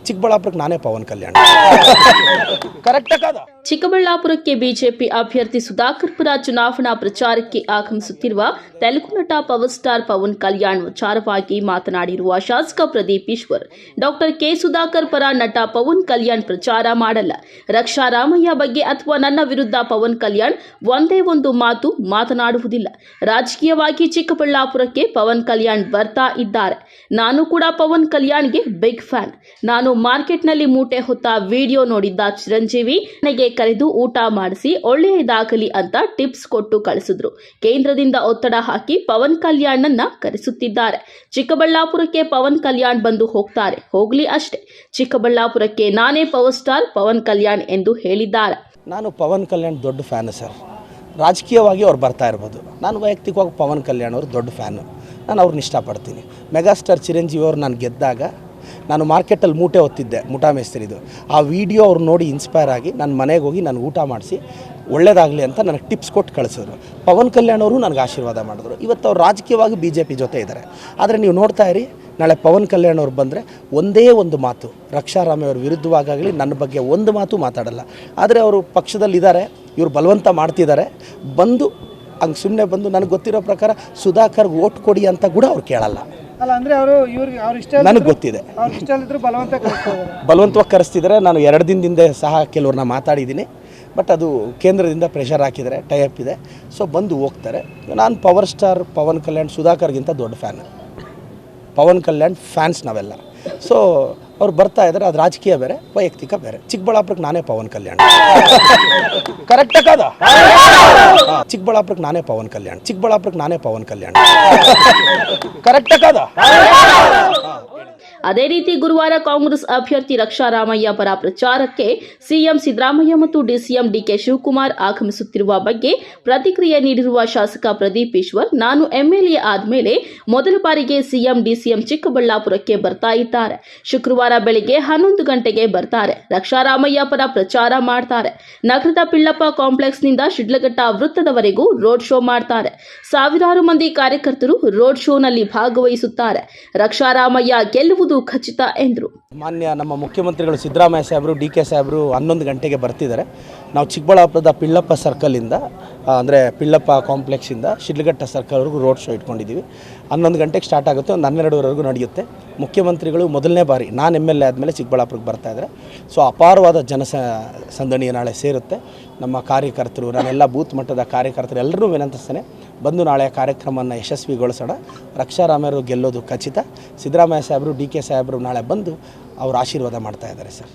ಚಿಕ್ಕಬಳ್ಳಾಪುರಕ್ಕೆ ನಾನೇ ಪವನ್ ಕಲ್ಯಾಣ್. ಕರೆಕ್ಟ್ ಕಾದ? ಚಿಕ್ಕಬಳ್ಳಾಪುರಕ್ಕೆ ಬಿಜೆಪಿ ಅಭ್ಯರ್ಥಿ ಸುಧಾಕರ್ ಪುರ ಚುನಾವಣಾ ಪ್ರಚಾರಕ್ಕೆ ಆಗಮಿಸುತ್ತಿರುವ ತೆಲುಗು ನಟ ಪವರ್ ಸ್ಟಾರ್ ಪವನ್ ಕಲ್ಯಾಣ್ ವಿಚಾರವಾಗಿ ಮಾತನಾಡಿರುವ ಶಾಸಕ ಪ್ರದೀಪ್ ಈಶ್ವರ್, ಡಾಕ್ಟರ್ ಕೆ ಸುಧಾಕರ್ ಪರ ನಟ ಪವನ್ ಕಲ್ಯಾಣ್ ಪ್ರಚಾರ ಮಾಡಲ್ಲ. ರಕ್ಷಾರಾಮಯ್ಯ ಬಗ್ಗೆ ಅಥವಾ ನನ್ನ ವಿರುದ್ಧ ಪವನ್ ಕಲ್ಯಾಣ್ ಒಂದೇ ಒಂದು ಮಾತು ಮಾತನಾಡುವುದಿಲ್ಲ. ರಾಜಕೀಯವಾಗಿ ಚಿಕ್ಕಬಳ್ಳಾಪುರಕ್ಕೆ ಪವನ್ ಕಲ್ಯಾಣ್ ಬರ್ತಾ ಇದ್ದಾರೆ. ನಾನು ಕೂಡ ಪವನ್ ಕಲ್ಯಾಣ್ಗೆ ಬಿಗ್ ಫ್ಯಾನ್. ನಾನು ಮಾರ್ಕೆಟ್ನಲ್ಲಿ ಮೂಟೆ ಹೊತ್ತ ವಿಡಿಯೋ ನೋಡಿದ್ದ ಚಿರಂಜೀವಿ ನನಗೆ ಕರೆದು ಊಟ ಮಾಡಿಸಿ ಒಳ್ಳೆಯದಾಗಲಿ ಅಂತ ಟಿಪ್ಸ್ ಕೊಟ್ಟು ಕಳಿಸಿದ್ರು. ಕೇಂದ್ರದಿಂದ ಒತ್ತಡ ಹಾಕಿ ಪವನ್ ಕಲ್ಯಾಣ್ನನ್ನ ಕರೆಸುತ್ತಿದ್ದಾರೆ. ಚಿಕ್ಕಬಳ್ಳಾಪುರಕ್ಕೆ ಪವನ್ ಕಲ್ಯಾಣ್ ಬಂದು ಹೋಗ್ತಾರೆ, ಹೋಗ್ಲಿ ಅಷ್ಟೇ. ಚಿಕ್ಕಬಳ್ಳಾಪುರಕ್ಕೆ ನಾನೇ ಪವರ್ ಸ್ಟಾರ್ ಪವನ್ ಕಲ್ಯಾಣ್ ಎಂದು ಹೇಳಿದ್ದಾರೆ. ನಾನು ಪವನ್ ಕಲ್ಯಾಣ್ ದೊಡ್ಡ ಫ್ಯಾನ್ ಸರ್. ರಾಜಕೀಯವಾಗಿ ಅವ್ರು ಬರ್ತಾ ಇರ್ಬೋದು, ನಾನು ವೈಯಕ್ತಿಕವಾಗಿ ಪವನ್ ಕಲ್ಯಾಣ್ ಅವರು ದೊಡ್ಡ ಫ್ಯಾನು. ನಾನು ಅವ್ರನ್ನ ಇಷ್ಟಪಡ್ತೀನಿ. ಮೆಗಾಸ್ಟಾರ್ ಚಿರಂಜೀವಿ ಅವರು ನಾನು ಗೆದ್ದಾಗ ನಾನು ಮಾರ್ಕೆಟಲ್ಲಿ ಮೂಟೆ ಹೊತ್ತಿದ್ದೆ, ಮುಠಾ ಮೇಸ್ತ್ರಿದು. ಆ ವಿಡಿಯೋ ಅವ್ರು ನೋಡಿ ಇನ್ಸ್ಪೈರ್ ಆಗಿ ನನ್ನ ಮನೆಗೆ ಹೋಗಿ ನಾನು ಊಟ ಮಾಡಿಸಿ ಒಳ್ಳೇದಾಗಲಿ ಅಂತ ನನಗೆ ಟಿಪ್ಸ್ ಕೊಟ್ಟು ಕಳಿಸಿದ್ರು. ಪವನ್ ಕಲ್ಯಾಣ್ ಅವರು ನನಗೆ ಆಶೀರ್ವಾದ ಮಾಡಿದ್ರು. ಇವತ್ತು ಅವ್ರು ರಾಜಕೀಯವಾಗಿ BJP ಜೊತೆ ಇದ್ದಾರೆ. ಆದರೆ ನೀವು ನೋಡ್ತಾ ಇರಿ, ನಾಳೆ ಪವನ್ ಕಲ್ಯಾಣ್ ಅವ್ರು ಬಂದರೆ ಒಂದೇ ಒಂದು ಮಾತು ರಕ್ಷಾರಾಮಯ್ಯ ಅವ್ರ ವಿರುದ್ಧವಾಗಲಿ ನನ್ನ ಬಗ್ಗೆ ಒಂದು ಮಾತು ಮಾತಾಡಲ್ಲ. ಆದರೆ ಅವರು ಪಕ್ಷದಲ್ಲಿದ್ದಾರೆ, ಇವರು ಬಲವಂತ ಮಾಡ್ತಿದ್ದಾರೆ. ಬಂದು ಹಂಗೆ ಸುಮ್ಮನೆ ಬಂದು ನನಗೆ ಗೊತ್ತಿರೋ ಪ್ರಕಾರ ಸುಧಾಕರ್ಗೆ ಓಟ್ ಕೊಡಿ ಅಂತ ಕೂಡ ಅವ್ರು ಕೇಳಲ್ಲ. ನನಗೆ ಗೊತ್ತಿದೆ ಬಲವಂತವಾಗಿ ಕರೆಸ್ತಿದ್ದಾರೆ. ನಾನು 2 ದಿನದಿಂದ ಸಹ ಕೆಲವ್ರನ್ನ ಮಾತಾಡಿದ್ದೀನಿ. ಬಟ್ ಅದು ಕೇಂದ್ರದಿಂದ ಪ್ರೆಷರ್ ಹಾಕಿದರೆ, ಟೈಅಪ್ ಇದೆ. ಸೊ ಬಂದು ಹೋಗ್ತಾರೆ. ನಾನು ಪವರ್ ಸ್ಟಾರ್ ಪವನ್ ಕಲ್ಯಾಣ್ ಸುಧಾಕರ್ಗಿಂತ ದೊಡ್ಡ ಫ್ಯಾನ್. ಪವನ್ ಕಲ್ಯಾಣ್ ಫ್ಯಾನ್ಸ್ ನಾವೆಲ್ಲ. ಸೊ ಅವ್ರು ಬರ್ತಾ ಇದ್ದಾರೆ. ಅದು ರಾಜಕೀಯ ಬೇರೆ, ವೈಯಕ್ತಿಕ ಬೇರೆ. ಚಿಕ್ಕಬಳ್ಳಾಪುರಕ್ಕೆ ನಾನೇ ಪವನ್ ಕಲ್ಯಾಣ್. ಕರೆಕ್ಟ್ ಕಾದ? ಚಿಕ್ಕಬಳ್ಳಾಪುರಕ್ಕೆ ನಾನೇ ಪವನ್ ಕಲ್ಯಾಣ್, ಚಿಕ್ಕಬಳ್ಳಾಪುರಕ್ಕೆ ನಾನೇ ಪವನ್ ಕಲ್ಯಾಣ್. ಕರೆಕ್ಟ್ ಕಾದ? ಅದೇ ರೀತಿ ಗುರುವಾರ ಕಾಂಗ್ರೆಸ್ ಅಭ್ಯರ್ಥಿ ರಕ್ಷಾರಾಮಯ್ಯ ಪರ ಪ್ರಚಾರಕ್ಕೆ ಸಿಎಂ ಸಿದ್ದರಾಮಯ್ಯ ಮತ್ತು ಡಿಸಿಎಂ ಡಿಕೆ ಶಿವಕುಮಾರ್ ಆಗಮಿಸುತ್ತಿರುವ ಬಗ್ಗೆ ಪ್ರತಿಕ್ರಿಯೆ ನೀಡಿರುವ ಶಾಸಕ ಪ್ರದೀಪ್ ಈಶ್ವರ್, ನಾನು ಎಂಎಲ್ಎ ಆದಮೇಲೆ ಮೊದಲ ಬಾರಿಗೆ ಸಿಎಂ ಡಿಸಿಎಂ ಚಿಕ್ಕಬಳ್ಳಾಪುರಕ್ಕೆ ಬರ್ತಾ ಇದ್ದಾರೆ. ಶುಕ್ರವಾರ ಬೆಳಿಗ್ಗೆ 11 ಗಂಟೆಗೆ ಬರ್ತಾರೆ. ರಕ್ಷಾರಾಮಯ್ಯ ಪರ ಪ್ರಚಾರ ಮಾಡ್ತಾರೆ. ನಗರದ ಪಿಳ್ಳಪ್ಪ ಕಾಂಪ್ಲೆಕ್ಸ್ನಿಂದ ಶಿಡ್ಲಘಟ್ಟ ವೃತ್ತದವರೆಗೂ ರೋಡ್ ಶೋ ಮಾಡ್ತಾರೆ. ಸಾವಿರಾರು ಮಂದಿ ಕಾರ್ಯಕರ್ತರು ರೋಡ್ ಶೋನಲ್ಲಿ ಭಾಗವಹಿಸುತ್ತಾರೆ. ರಕ್ಷಾರಾಮಯ್ಯ ಗೆಲ್ಲುವುದು ಖಚಿತ ಎಂದರು. ಮಾನ್ಯ ನಮ್ಮ ಮುಖ್ಯಮಂತ್ರಿಗಳು ಸಿದ್ದರಾಮಯ್ಯ ಸಾಹೇಬರು, DK ಸಾಹೇಬರು 11 ಗಂಟೆಗೆ ಬರ್ತಿದ್ದಾರೆ. ನಾವು ಚಿಕ್ಕಬಳ್ಳಾಪುರದ ಪಿಳ್ಳಪ್ಪ ಸರ್ಕಲಿಂದ ಅಂದರೆ ಪಿಳ್ಳಪ್ಪ ಕಾಂಪ್ಲೆಕ್ಸಿಂದ ಶಿಡ್ಲಘಟ್ಟ ಸರ್ಕಲ್ವರೆಗೂ ರೋಡ್ ಶೋ ಇಟ್ಕೊಂಡಿದ್ದೀವಿ. 11 ಗಂಟೆಗೆ ಸ್ಟಾರ್ಟ್ ಆಗುತ್ತೆ, ಒಂದು 12ವರೆಗೂ ನಡೆಯುತ್ತೆ. ಮುಖ್ಯಮಂತ್ರಿಗಳು ಮೊದಲನೇ ಬಾರಿ ನಾನು MLA ಆದಮೇಲೆ ಚಿಕ್ಕಬಳ್ಳಾಪುರಕ್ಕೆ ಬರ್ತಾ ಇದ್ದಾರೆ. ಸೊ ಅಪಾರವಾದ ಸಂದಣಿ ನಾಳೆ ಸೇರುತ್ತೆ. ನಮ್ಮ ಕಾರ್ಯಕರ್ತರು, ನಾನೆಲ್ಲ ಬೂತ್ ಮಟ್ಟದ ಕಾರ್ಯಕರ್ತರು ಎಲ್ಲರೂ ವಿನಂತಿಸ್ತೇನೆ, ಬಂದು ನಾಳೆ ಕಾರ್ಯಕ್ರಮವನ್ನು ಯಶಸ್ವಿಗೊಳಿಸೋಣ. ರಕ್ಷಾರಾಮಯ್ಯರು ಗೆಲ್ಲೋದು ಖಚಿತ. ಸಿದ್ದರಾಮಯ್ಯ ಸಾಹೇಬರು, DK ಸಾಹೇಬರು ನಾಳೆ ಬಂದು ಅವರು ಆಶೀರ್ವಾದ ಮಾಡ್ತಾ ಇದ್ದಾರೆ sir.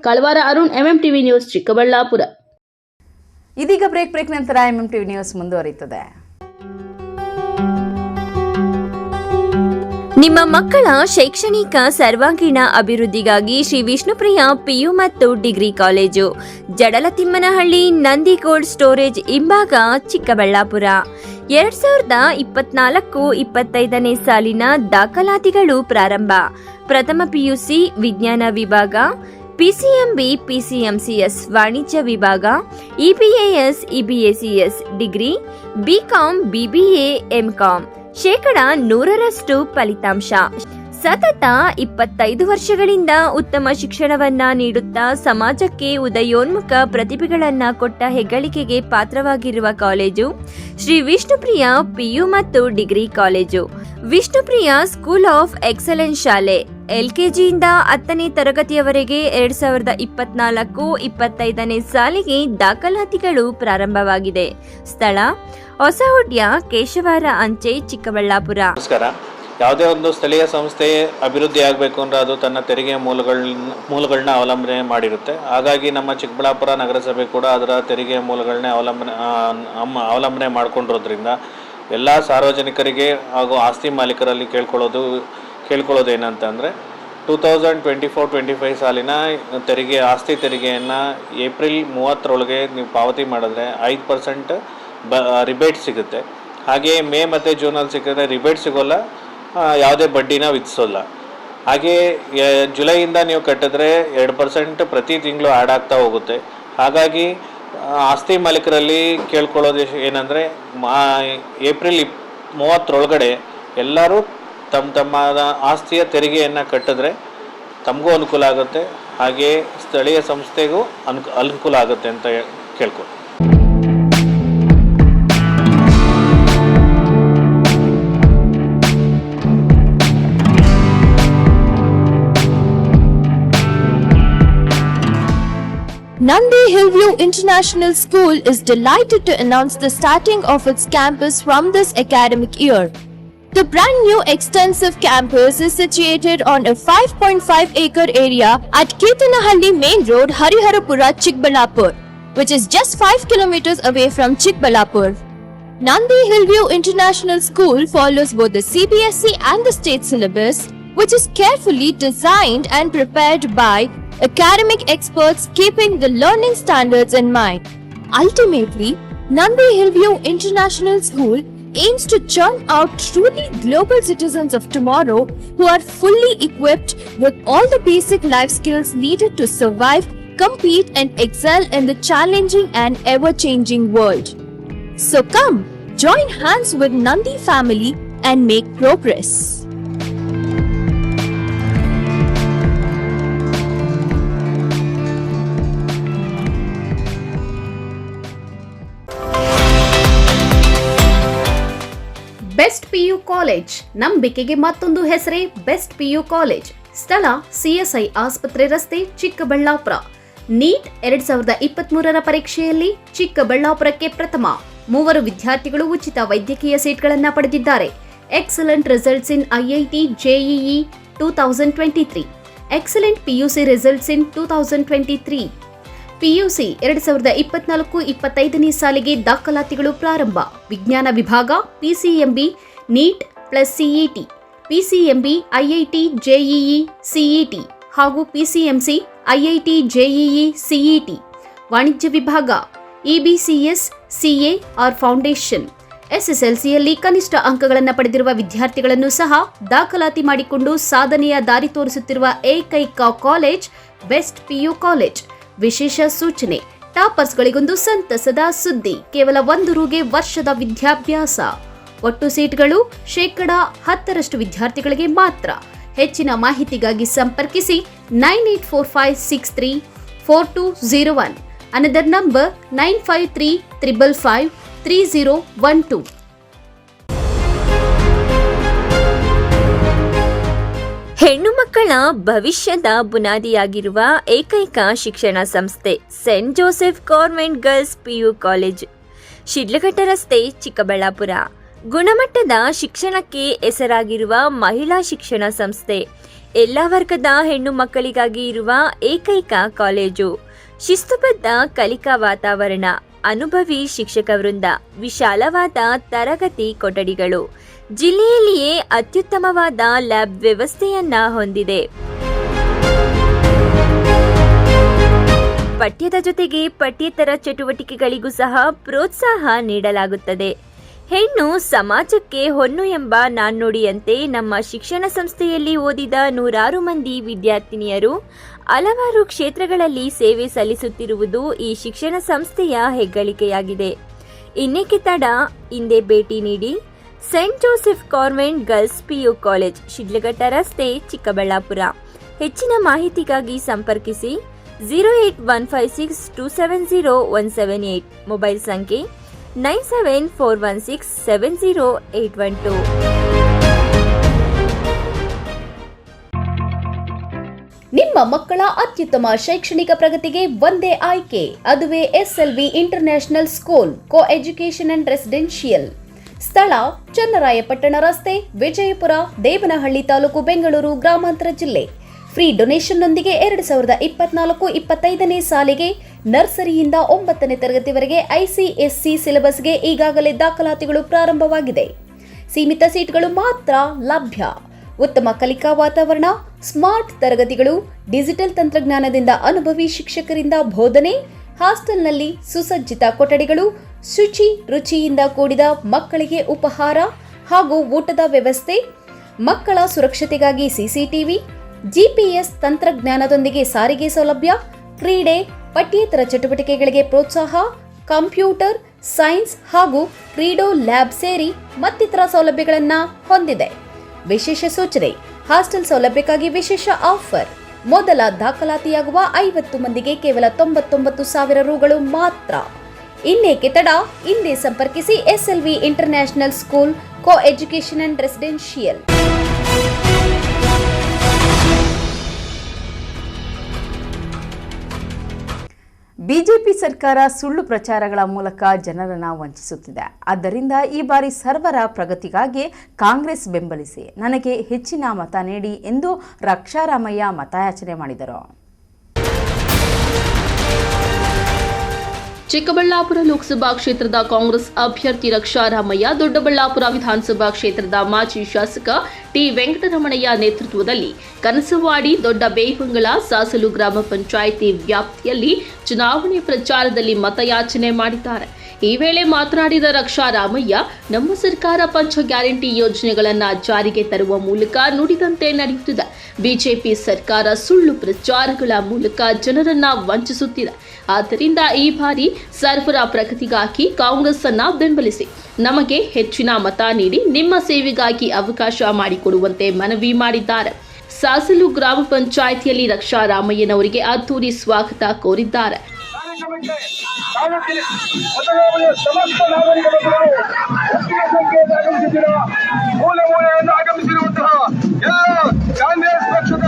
ಕಳವಾರ Arun, MMTV news, Chikkaballapur. ಇದೀಗ ಬ್ರೇಕ್ ನಂತರ MMTV ನ್ಯೂಸ್ ಮುಂದುವರಿಯುತ್ತದೆ. ನಿಮ್ಮ ಮಕ್ಕಳ ಶೈಕ್ಷಣಿಕ ಸರ್ವಾಂಗೀಣ ಅಭಿವೃದ್ಧಿಗಾಗಿ ಶ್ರೀ ವಿಷ್ಣುಪ್ರಿಯ PU ಮತ್ತು ಡಿಗ್ರಿ ಕಾಲೇಜು, ಜಡಲತಿಮ್ಮನಹಳ್ಳಿ, ನಂದಿಗೋಲ್ಡ್ ಸ್ಟೋರೇಜ್ ಹಿಂಭಾಗ, ಚಿಕ್ಕಬಳ್ಳಾಪುರ. 2024-25ನೇ ಸಾಲಿನ ದಾಖಲಾತಿಗಳು ಪ್ರಾರಂಭ. ಪ್ರಥಮ PUC ವಿಜ್ಞಾನ ವಿಭಾಗ, PCMB PCMCS ವಾಣಿಜ್ಯ ವಿಭಾಗ, EBAS EBACS degree, BCom BBA MCom. 100% ಫಲಿತಾಂಶ. ಸತತ 25 ವರ್ಷಗಳಿಂದ ಉತ್ತಮ ಶಿಕ್ಷಣವನ್ನ ನೀಡುತ್ತಾ ಸಮಾಜಕ್ಕೆ ಉದಯೋನ್ಮುಖ ಪ್ರತಿಭೆಗಳನ್ನ ಕೊಟ್ಟ ಹೆಗ್ಗಳಿಕೆಗೆ ಪಾತ್ರವಾಗಿರುವ ಕಾಲೇಜು ಶ್ರೀ ವಿಷ್ಣುಪ್ರಿಯ PU ಮತ್ತು degree college. Vishnupriya school of excellence ಶಾಲೆ LKGಯಿಂದ 10ನೇ ತರಗತಿಯವರೆಗೆ 2024-25ನೇ ಸಾಲಿಗೆ ದಾಖಲಾತಿಗಳು ಪ್ರಾರಂಭವಾಗಿದೆ. ಸ್ಥಳ ಹೊಸಹುಡ್ಯ ಕೇಶವಾರ ಅಂಚೆ, ಚಿಕ್ಕಬಳ್ಳಾಪುರ. ನಮಸ್ಕಾರ. ಯಾವುದೇ ಒಂದು ಸ್ಥಳೀಯ ಸಂಸ್ಥೆ ಅಭಿವೃದ್ಧಿ ಆಗಬೇಕು ಅಂದರೆ ಅದು ತನ್ನ ತೆರಿಗೆ ಮೂಲಗಳನ್ನ ಅವಲಂಬನೆ ಮಾಡಿರುತ್ತೆ. ಹಾಗಾಗಿ ನಮ್ಮ ಚಿಕ್ಕಬಳ್ಳಾಪುರ ನಗರಸಭೆ ಕೂಡ ಅದರ ತೆರಿಗೆ ಮೂಲಗಳನ್ನೇ ಅವಲಂಬನೆ ಮಾಡಿಕೊಂಡಿರೋದ್ರಿಂದ ಎಲ್ಲ ಸಾರ್ವಜನಿಕರಿಗೆ ಹಾಗೂ ಆಸ್ತಿ ಮಾಲೀಕರಲ್ಲಿ ಕೇಳ್ಕೊಳ್ಳೋದು ಏನಂತಂದರೆ 2024-25 ಸಾಲಿನ ಆಸ್ತಿ ತೆರಿಗೆಯನ್ನು ಏಪ್ರಿಲ್ 30ರೊಳಗೆ ನೀವು ಪಾವತಿ ಮಾಡಿದ್ರೆ 5% ರಿಬೇಟ್ ಸಿಗುತ್ತೆ. ಹಾಗೆಯೇ ಮೇ ಮತ್ತು ಜೂನಲ್ಲಿ ಸಿಕ್ಕಿದ್ರೆ ರಿಬೇಟ್ ಸಿಗೋಲ್ಲ, ಯಾವುದೇ ಬಡ್ಡಿನ ವಿಧಿಸೋಲ್ಲ. ಹಾಗೆಯೇ ಜುಲೈಯಿಂದ ನೀವು ಕಟ್ಟಿದ್ರೆ 2% ಪ್ರತಿ ತಿಂಗಳು ಆ್ಯಡ್ ಆಗ್ತಾ ಹೋಗುತ್ತೆ. ಹಾಗಾಗಿ ಆಸ್ತಿ ಮಾಲೀಕರಲ್ಲಿ ಕೇಳ್ಕೊಳ್ಳೋದು ಏನಂದರೆ ಏಪ್ರಿಲ್ 30ರೊಳಗಡೆ ಎಲ್ಲರೂ ತಮ್ಮ ಆಸ್ತಿಯ ತೆರಿಗೆಯನ್ನು ಕಟ್ಟಿದ್ರೆ ತಮಗೂ ಅನುಕೂಲ ಆಗುತ್ತೆ, ಹಾಗೆಯೇ ಸ್ಥಳೀಯ ಸಂಸ್ಥೆಗೂ ಅನುಕೂಲ ಆಗುತ್ತೆ ಅಂತ ಕೇಳ್ಕೊ. Nandi Hillview International School is delighted to announce the starting of its campus from this academic year. The brand new extensive campus is situated on a 5.5-acre area at Ketanahalli Main Road, Hariharapura, Chikbalapur, which is just 5 kilometers away from Chikbalapur. Nandi Hillview International School follows both the CBSE and the state syllabus, which is carefully designed and prepared by academic experts keeping the learning standards in mind. Ultimately, Nandi Hillview International School aims to churn out truly global citizens of tomorrow who are fully equipped with all the basic life skills needed to survive, compete and excel in the challenging and ever-changing world. So come, join hands with Nandi family and make progress. Best PU college, ನಂಬಿಕೆಗೆ ಮತ್ತೊಂದು ಹೆಸರೇ best PU college. ಸ್ಥಳ CSI ಆಸ್ಪತ್ರೆ ರಸ್ತೆ, Chikkaballapur. Neat 2023ರ ಪರೀಕ್ಷೆಯಲ್ಲಿ ಚಿಕ್ಕಬಳ್ಳಾಪುರಕ್ಕೆ ಪ್ರಥಮ 3 ವಿದ್ಯಾರ್ಥಿಗಳು ಉಚಿತ ವೈದ್ಯಕೀಯ ಸೀಟ್ಗಳನ್ನು ಪಡೆದಿದ್ದಾರೆ. Excellent results in IIT JEE 2023. Excellent PUC results in 2023. PUC 2024-25ನೇ ಸಾಲಿಗೆ ದಾಖಲಾತಿಗಳು ಪ್ರಾರಂಭ. ವಿಜ್ಞಾನ ವಿಭಾಗ PCMB NEET plus CET, PCMB IIT JEE CET ಹಾಗೂ PCMC IIT JEE CET. ವಾಣಿಜ್ಯ ವಿಭಾಗ EBCS CA ಆರ್ ಫೌಂಡೇಶನ್. SSLCಯಲ್ಲಿ ಕನಿಷ್ಠ ಅಂಕಗಳನ್ನು ಪಡೆದಿರುವ ವಿದ್ಯಾರ್ಥಿಗಳನ್ನು ಸಹ ದಾಖಲಾತಿ ಮಾಡಿಕೊಂಡು ಸಾಧನೆಯ ದಾರಿ ತೋರಿಸುತ್ತಿರುವ ಏಕೈಕ ಕಾಲೇಜ್ ಬೆಸ್ಟ್ PU ಕಾಲೇಜ್. ವಿಶೇಷ ಸೂಚನೆ: ಟಾಪರ್ಸ್ಗಳಿಗೊಂದು ಸಂತಸದ ಸುದ್ದಿ, ಕೇವಲ 1 ರೂಗೆ ವರ್ಷದ ವಿದ್ಯಾಭ್ಯಾಸ. ಒಟ್ಟು ಸೀಟ್ಗಳು 10% ವಿದ್ಯಾರ್ಥಿಗಳಿಗೆ ಮಾತ್ರ. ಹೆಚ್ಚಿನ ಮಾಹಿತಿಗಾಗಿ ಸಂಪರ್ಕಿಸಿ 9845634201. Another number 9535553012. ಹೆಣ್ಣು ಮಕ್ಕಳ ಭವಿಷ್ಯದ ಬುನಾದಿಯಾಗಿರುವ ಏಕೈಕ ಶಿಕ್ಷಣ ಸಂಸ್ಥೆ Saint Joseph government girls PU college, Shidlaghatta ರಸ್ತೆ, ಚಿಕ್ಕಬಳ್ಳಾಪುರ. ಗುಣಮಟ್ಟದ ಶಿಕ್ಷಣಕ್ಕೆ ಹೆಸರಾಗಿರುವ ಮಹಿಳಾ ಶಿಕ್ಷಣ ಸಂಸ್ಥೆ. ಎಲ್ಲ ವರ್ಗದ ಹೆಣ್ಣು ಮಕ್ಕಳಿಗಾಗಿ ಇರುವ ಏಕೈಕ ಕಾಲೇಜು. ಶಿಸ್ತುಬದ್ಧ ಕಲಿಕಾ ವಾತಾವರಣ, ಅನುಭವಿ ಶಿಕ್ಷಕ ವೃಂದ, ವಿಶಾಲವಾದ ತರಗತಿ ಕೊಠಡಿಗಳು, ಜಿಲ್ಲೆಯಲ್ಲಿಯೇ ಅತ್ಯುತ್ತಮವಾದ ಲ್ಯಾಬ್ ವ್ಯವಸ್ಥೆಯನ್ನ ಹೊಂದಿದೆ. ಪಠ್ಯದ ಜೊತೆಗೆ ಪಠ್ಯೇತರ ಚಟುವಟಿಕೆಗಳಿಗೂ ಸಹ ಪ್ರೋತ್ಸಾಹ ನೀಡಲಾಗುತ್ತದೆ. ಹೆಣ್ಣು ಸಮಾಜಕ್ಕೆ ಹೊನ್ನು ಎಂಬ ನಾಣ್ಣುಡಿಯಂತೆ ನಮ್ಮ ಶಿಕ್ಷಣ ಸಂಸ್ಥೆಯಲ್ಲಿ ಓದಿದ 100 ಮಂದಿ ವಿದ್ಯಾರ್ಥಿನಿಯರು ಹಲವಾರು ಕ್ಷೇತ್ರಗಳಲ್ಲಿ ಸೇವೆ ಸಲ್ಲಿಸುತ್ತಿರುವುದು ಈ ಶಿಕ್ಷಣ ಸಂಸ್ಥೆಯ ಹೆಗ್ಗಳಿಕೆಯಾಗಿದೆ. ಇನ್ನೇಕೆ ತಡ, ಹಿಂದೆ ಭೇಟಿ ನೀಡಿ. Saint Joseph government girls PU college, Shidlaghatta ರಸ್ತೆ, ಚಿಕ್ಕಬಳ್ಳಾಪುರ. ಹೆಚ್ಚಿನ ಮಾಹಿತಿಗಾಗಿ ಸಂಪರ್ಕಿಸಿ 08156270178. ಮೊಬೈಲ್ ಸಂಖ್ಯೆ 9741670812. ನಿಮ್ಮ ಮಕ್ಕಳ ಅತ್ಯುತ್ತಮ ಶೈಕ್ಷಣಿಕ ಪ್ರಗತಿಗೆ ಒಂದೇ ಆಯ್ಕೆ, ಅದುವೇ SLV international school co education and residential. ಸ್ಥಳ ಚನ್ನರಾಯಪಟ್ಟಣ ರಸ್ತೆ, ವಿಜಯಪುರ, ದೇವನಹಳ್ಳಿ ತಾಲೂಕು, ಬೆಂಗಳೂರು ಗ್ರಾಮಾಂತರ ಜಿಲ್ಲೆ. ಫ್ರೀ ಡೊನೇಷನ್ನೊಂದಿಗೆ 2024-25ನೇ ಸಾಲಿಗೆ ನರ್ಸರಿಯಿಂದ 9ನೇ ತರಗತಿವರೆಗೆ ICSC ಸಿಲೆಬಸ್ಗೆ ಈಗಾಗಲೇ ದಾಖಲಾತಿಗಳು ಪ್ರಾರಂಭವಾಗಿದೆ. ಸೀಮಿತ ಸೀಟ್ಗಳು ಮಾತ್ರ ಲಭ್ಯ. ಉತ್ತಮ ಕಲಿಕಾ ವಾತಾವರಣ, ಸ್ಮಾರ್ಟ್ ತರಗತಿಗಳು, ಡಿಜಿಟಲ್ ತಂತ್ರಜ್ಞಾನದಿಂದ ಅನುಭವಿ ಶಿಕ್ಷಕರಿಂದ ಬೋಧನೆ, ಹಾಸ್ಟೆಲ್ನಲ್ಲಿ ಸುಸಜ್ಜಿತ ಕೊಠಡಿಗಳು, ಶುಚಿ ರುಚಿಯಿಂದ ಕೂಡಿದ ಮಕ್ಕಳಿಗೆ ಉಪಹಾರ ಹಾಗೂ ಊಟದ ವ್ಯವಸ್ಥೆ, ಮಕ್ಕಳ ಸುರಕ್ಷತೆಗಾಗಿ CCTV, GPS ತಂತ್ರಜ್ಞಾನದೊಂದಿಗೆ ಸಾರಿಗೆ ಸೌಲಭ್ಯ, ಕ್ರೀಡೆ, ಪಠ್ಯೇತರ ಚಟುವಟಿಕೆಗಳಿಗೆ ಪ್ರೋತ್ಸಾಹ, ಕಂಪ್ಯೂಟರ್, ಸೈನ್ಸ್ ಹಾಗೂ ಕ್ರೀಡೋ ಲ್ಯಾಬ್ ಸೇರಿ ಮತ್ತಿತರ ಸೌಲಭ್ಯಗಳನ್ನು ಹೊಂದಿದೆ. ವಿಶೇಷ ಸೂಚನೆ: ಹಾಸ್ಟೆಲ್ ಸೌಲಭ್ಯಕ್ಕಾಗಿ ವಿಶೇಷ ಆಫರ್. ಮೊದಲ ದಾಖಲಾತಿಯಾಗುವ 50 ಮಂದಿಗೆ ಕೇವಲ 99,000 ರೂಗಳು ಮಾತ್ರ. ಇನ್ನೇಕೆ ತಡ? ಹಿಂದೆ ಸಂಪರ್ಕಿಸಿ SLV international school co education and residential. BJP ಸರ್ಕಾರ ಸುಳ್ಳು ಪ್ರಚಾರಗಳ ಮೂಲಕ ಜನರನ್ನು ವಂಚಿಸುತ್ತಿದೆ. ಆದ್ದರಿಂದ ಈ ಬಾರಿ ಸರ್ವರ ಪ್ರಗತಿಗಾಗಿ ಕಾಂಗ್ರೆಸ್ ಬೆಂಬಲಿಸಿ, ನನಗೆ ಹೆಚ್ಚಿನ ಮತ ನೀಡಿ ಎಂದು ರಕ್ಷಾರಾಮಯ್ಯ ಮತಯಾಚನೆ ಮಾಡಿದರು. ಚಿಕ್ಕಬಳ್ಳಾಪುರ ಲೋಕಸಭಾ ಕ್ಷೇತ್ರದ ಕಾಂಗ್ರೆಸ್ ಅಭ್ಯರ್ಥಿ ರಕ್ಷಾರಾಮಯ್ಯ, ದೊಡ್ಡಬಳ್ಳಾಪುರ ವಿಧಾನಸಭಾ ಕ್ಷೇತ್ರದ ಮಾಜಿ ಶಾಸಕ ಟಿ ವೆಂಕಟರಮಣಯ್ಯ ನೇತೃತ್ವದಲ್ಲಿ ಕನಸವಾಡಿ, ದೊಡ್ಡ ಬೇವಂಗಳ, ಸಾಸಲು ಗ್ರಾಮ ಪಂಚಾಯಿತಿ ವ್ಯಾಪ್ತಿಯಲ್ಲಿ ಚುನಾವಣೆ ಪ್ರಚಾರದಲ್ಲಿ ಮತಯಾಚನೆ ಮಾಡಿದ್ದಾರೆ. ಈ ವೇಳೆ ಮಾತನಾಡಿದ ರಕ್ಷಾರಾಮಯ್ಯ, ನಮ್ಮ ಸರ್ಕಾರ ಪಂಚ ಗ್ಯಾರಂಟಿ ಯೋಜನೆಗಳನ್ನು ಜಾರಿಗೆ ತರುವ ಮೂಲಕ ನುಡಿದಂತೆ ನಡೆಯುತ್ತಿದೆ. ಬಿಜೆಪಿ ಸರ್ಕಾರ ಸುಳ್ಳು ಪ್ರಚಾರಗಳ ಮೂಲಕ ಜನರನ್ನ ವಂಚಿಸುತ್ತಿದೆ. ಆದ್ದರಿಂದ ಈ ಬಾರಿ ಸರ್ವರ ಪ್ರಗತಿಗಾಗಿ ಕಾಂಗ್ರೆಸ್ ಅನ್ನ ಬೆಂಬಲಿಸಿ, ನಮಗೆ ಹೆಚ್ಚಿನ ಮತ ನೀಡಿ ನಿಮ್ಮ ಸೇವೆಗಾಗಿ ಅವಕಾಶ ಮಾಡಿಕೊಡುವಂತೆ ಮನವಿ ಮಾಡಿದ್ದಾರೆ. ಸಾಸಲು ಗ್ರಾಮ ಪಂಚಾಯಿತಿಯಲ್ಲಿ ರಕ್ಷಾರಾಮಯ್ಯನವರಿಗೆ ಅದ್ದೂರಿ ಸ್ವಾಗತ ಕೋರಿದ್ದಾರೆ. ಸಮಸ್ತ ನಾಗರಿಕರು ಮೂಲೆ ಮೂಲೆಯನ್ನು ಆಗಮಿಸಿರುವಂತಹ ಎಲ್ಲ ಕಾಂಗ್ರೆಸ್ ಪಕ್ಷದ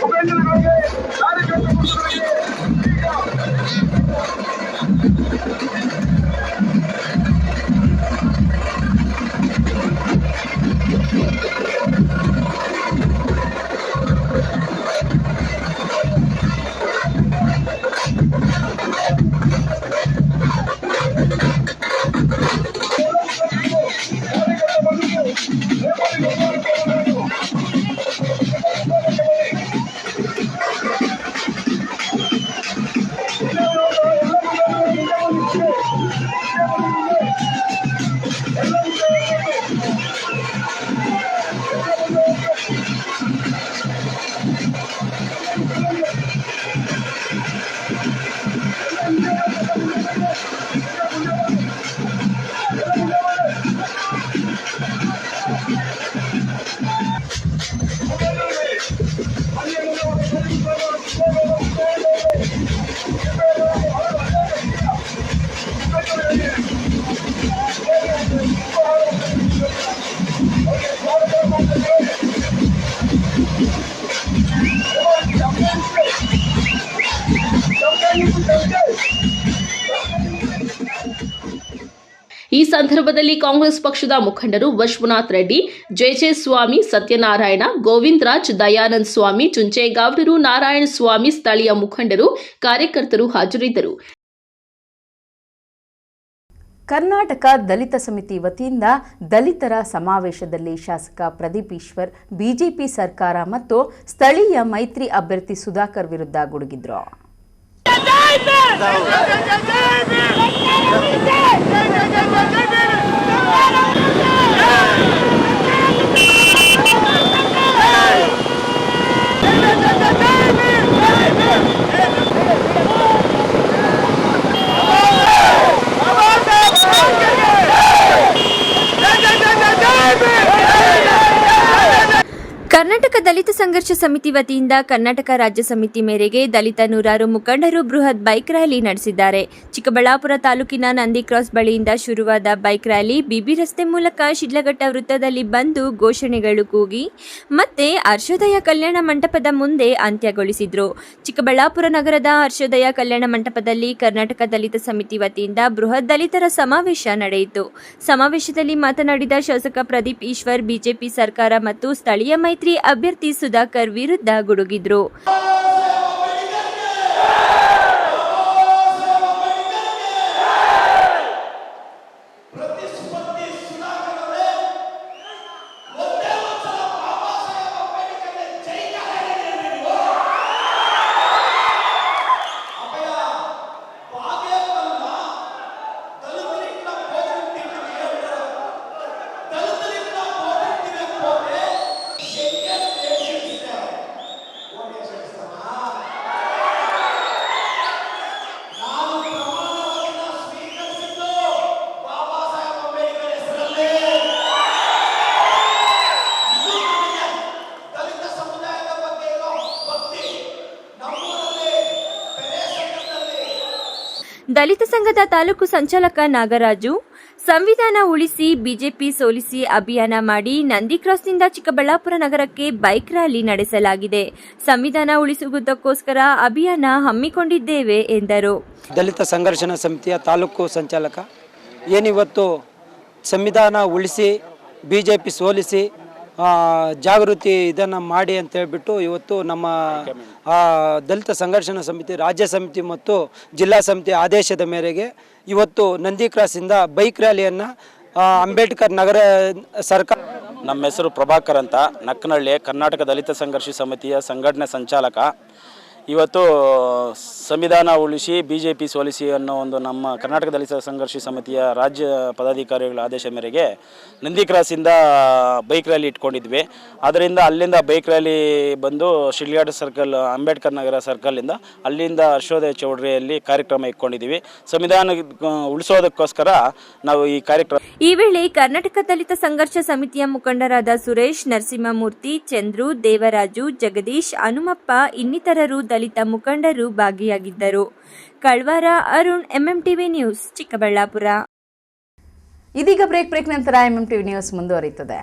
ಮುಖಂಡರುಗಳಿಗೆ, ಕಾರ್ಯಕರ್ತರಿಗೆ ಈ ಸಂದರ್ಭದಲ್ಲಿ ಕಾಂಗ್ರೆಸ್ ಪಕ್ಷದ ಮುಖಂಡರು ವಿಶ್ವನಾಥ್ ರೆಡ್ಡಿ, ಜೆ ಸ್ವಾಮಿ, ಸತ್ಯನಾರಾಯಣ, ಗೋವಿಂದ ರಾಜ್, ದಯಾನಂದ ಸ್ವಾಮಿ, ಚುಂಚೇಗೌಡರು, ನಾರಾಯಣ ಸ್ವಾಮಿ, ಸ್ಥಳೀಯ ಮುಖಂಡರು, ಕಾರ್ಯಕರ್ತರು ಹಾಜರಿದ್ದರು. ಕರ್ನಾಟಕ ದಲಿತ ಸಮಿತಿ ವತಿಯಿಂದ ದಲಿತರ ಸಮಾವೇಶದಲ್ಲಿ ಶಾಸಕ ಪ್ರದೀಪ್ ಈಶ್ವರ್ ಬಿಜೆಪಿ ಸರ್ಕಾರ ಮತ್ತು ಸ್ಥಳೀಯ ಮೈತ್ರಿ ಅಭ್ಯರ್ಥಿ ಸುಧಾಕರ್ ವಿರುದ್ಧ ಗುಡುಗಿದ್ರು. ಕರ್ನಾಟಕ ದಲಿತ ಸಂಘರ್ಷ ಸಮಿತಿ ವತಿಯಿಂದ ಕರ್ನಾಟಕ ರಾಜ್ಯ ಸಮಿತಿ ಮೇರೆಗೆ ದಲಿತ ನೂರಾರು ಮುಖಂಡರು ಬೃಹತ್ ಬೈಕ್ ರ್ಯಾಲಿ ನಡೆಸಿದ್ದಾರೆ. ಚಿಕ್ಕಬಳ್ಳಾಪುರ ತಾಲೂಕಿನ ನಂದಿ ಕ್ರಾಸ್ ಬಳಿಯಿಂದ ಶುರುವಾದ ಬೈಕ್ ರ್ಯಾಲಿ ಬಿಬಿ ರಸ್ತೆ ಮೂಲಕ ಶಿಡ್ಲಘಟ್ಟ ವೃತ್ತದಲ್ಲಿ ಬಂದು ಘೋಷಣೆಗಳು ಕೂಗಿ ಮತ್ತೆ ಹರ್ಷೋದಯ ಕಲ್ಯಾಣ ಮಂಟಪದ ಮುಂದೆ ಅಂತ್ಯಗೊಳಿಸಿದ್ರು. ಚಿಕ್ಕಬಳ್ಳಾಪುರ ನಗರದ ಹರ್ಷೋದಯ ಕಲ್ಯಾಣ ಮಂಟಪದಲ್ಲಿ ಕರ್ನಾಟಕ ದಲಿತ ಸಮಿತಿ ವತಿಯಿಂದ ಬೃಹತ್ ದಲಿತರ ಸಮಾವೇಶ ನಡೆಯಿತು. ಸಮಾವೇಶದಲ್ಲಿ ಮಾತನಾಡಿದ ಶಾಸಕ ಪ್ರದೀಪ್ ಈಶ್ವರ್, ಬಿಜೆಪಿ ಸರ್ಕಾರ ಮತ್ತು ಸ್ಥಳೀಯ ಮೈತ್ರಿ ಅಭ್ಯರ್ಥಿ ಸುಧಾಕರ್ ವಿರುದ್ಧ ಗುಡುಗಿದ್ರು. ದಲಿತ ಸಂಘದ ತಾಲೂಕು ಸಂಚಾಲಕ ನಾಗರಾಜು, ಸಂವಿಧಾನ ಉಳಿಸಿ ಬಿಜೆಪಿ ಸೋಲಿಸಿ ಅಭಿಯಾನ ಮಾಡಿ ನಂದಿ ಕ್ರಾಸ್ನಿಂದ ಚಿಕ್ಕಬಳ್ಳಾಪುರ ನಗರಕ್ಕೆ ಬೈಕ್ ರ್ಯಾಲಿ ನಡೆಸಲಾಗಿದೆ. ಸಂವಿಧಾನ ಉಳಿಸುವುದಕ್ಕೋಸ್ಕರ ಅಭಿಯಾನ ಹಮ್ಮಿಕೊಂಡಿದ್ದೇವೆ ಎಂದರು. ದಲಿತ ಸಂಘರ್ಷಣ ಸಮಿತಿಯ ತಾಲೂಕು ಸಂಚಾಲಕ ಏನಿವತ್ತು ಸಂವಿಧಾನ ಉಳಿಸಿ ಬಿಜೆಪಿ ಸೋಲಿಸಿ ಜಾಗೃತಿ ಇದನ್ನು ಮಾಡಿ ಅಂತ ಹೇಳ್ಬಿಟ್ಟು ಇವತ್ತು ನಮ್ಮ ದಲಿತ ಸಂಘರ್ಷಣ ಸಮಿತಿ ರಾಜ್ಯ ಸಮಿತಿ ಮತ್ತು ಜಿಲ್ಲಾ ಸಮಿತಿ ಆದೇಶದ ಮೇರೆಗೆ ಇವತ್ತು ನಂದಿ ಕ್ರಾಸಿಂದ ಬೈಕ್ ರ್ಯಾಲಿಯನ್ನು ಅಂಬೇಡ್ಕರ್ ನಗರ ಸರ್ಕಾರ. ನಮ್ಮ ಹೆಸರು ಪ್ರಭಾಕರ್ ಅಂತ, ನಕ್ಕನಹಳ್ಳಿ, ಕರ್ನಾಟಕ ದಲಿತ ಸಂಘರ್ಷ ಸಮಿತಿಯ ಸಂಘಟನೆ ಸಂಚಾಲಕ. ಇವತ್ತು ಸಂವಿಧಾನ ಉಳಿಸಿ ಬಿಜೆಪಿ ಸೋಲಿಸಿ ಅನ್ನೋ ಒಂದು ನಮ್ಮ ಕರ್ನಾಟಕ ದಲಿತ ಸಂಘರ್ಷ ಸಮಿತಿಯ ರಾಜ್ಯ ಪದಾಧಿಕಾರಿಗಳ ಆದೇಶ ಮೇರೆಗೆ ನಂದಿ ಕ್ರಾಸಿಂದ ಬೈಕ್ ರ್ಯಾಲಿ ಇಟ್ಕೊಂಡಿದ್ವಿ. ಅದರಿಂದ ಅಲ್ಲಿಂದ ಬೈಕ್ ರ್ಯಾಲಿ ಬಂದು ಶಿಡ್ಲಘಟ್ಟ ಸರ್ಕಲ್, ಅಂಬೇಡ್ಕರ್ ನಗರ ಸರ್ಕಲಿಂದ ಅಲ್ಲಿಂದ ಹರ್ಷೋದಯ ಚೌಲ್ಟ್ರಿಯಲ್ಲಿ ಕಾರ್ಯಕ್ರಮ ಇಟ್ಕೊಂಡಿದ್ದೀವಿ. ಸಂವಿಧಾನ ಉಳಿಸೋದಕ್ಕೋಸ್ಕರ ನಾವು ಈ ಕಾರ್ಯಕ್ರಮ. ಈ ವೇಳೆ ಕರ್ನಾಟಕ ದಲಿತ ಸಂಘರ್ಷ ಸಮಿತಿಯ ಮುಖಂಡರಾದ ಸುರೇಶ್, ನರಸಿಂಹಮೂರ್ತಿ, ಚಂದ್ರು, ದೇವರಾಜು, ಜಗದೀಶ್, ಹನುಮಪ್ಪ ಇನ್ನಿತರರು ದಲಿತ ಮುಖಂಡರು ಭಾಗಿಯಾಗಿದ್ದರು. ಕಳ್ವಾರ ಅರುಣ್, ಎಂಎಂಟಿವಿ ನ್ಯೂಸ್, ಚಿಕ್ಕಬಳ್ಳಾಪುರ. ಇದೀಗ ಬ್ರೇಕ್ ನಂತರ ಎಂಎಂಟಿವಿ ನ್ಯೂಸ್ ಮುಂದುವರಿಯುತ್ತದೆ.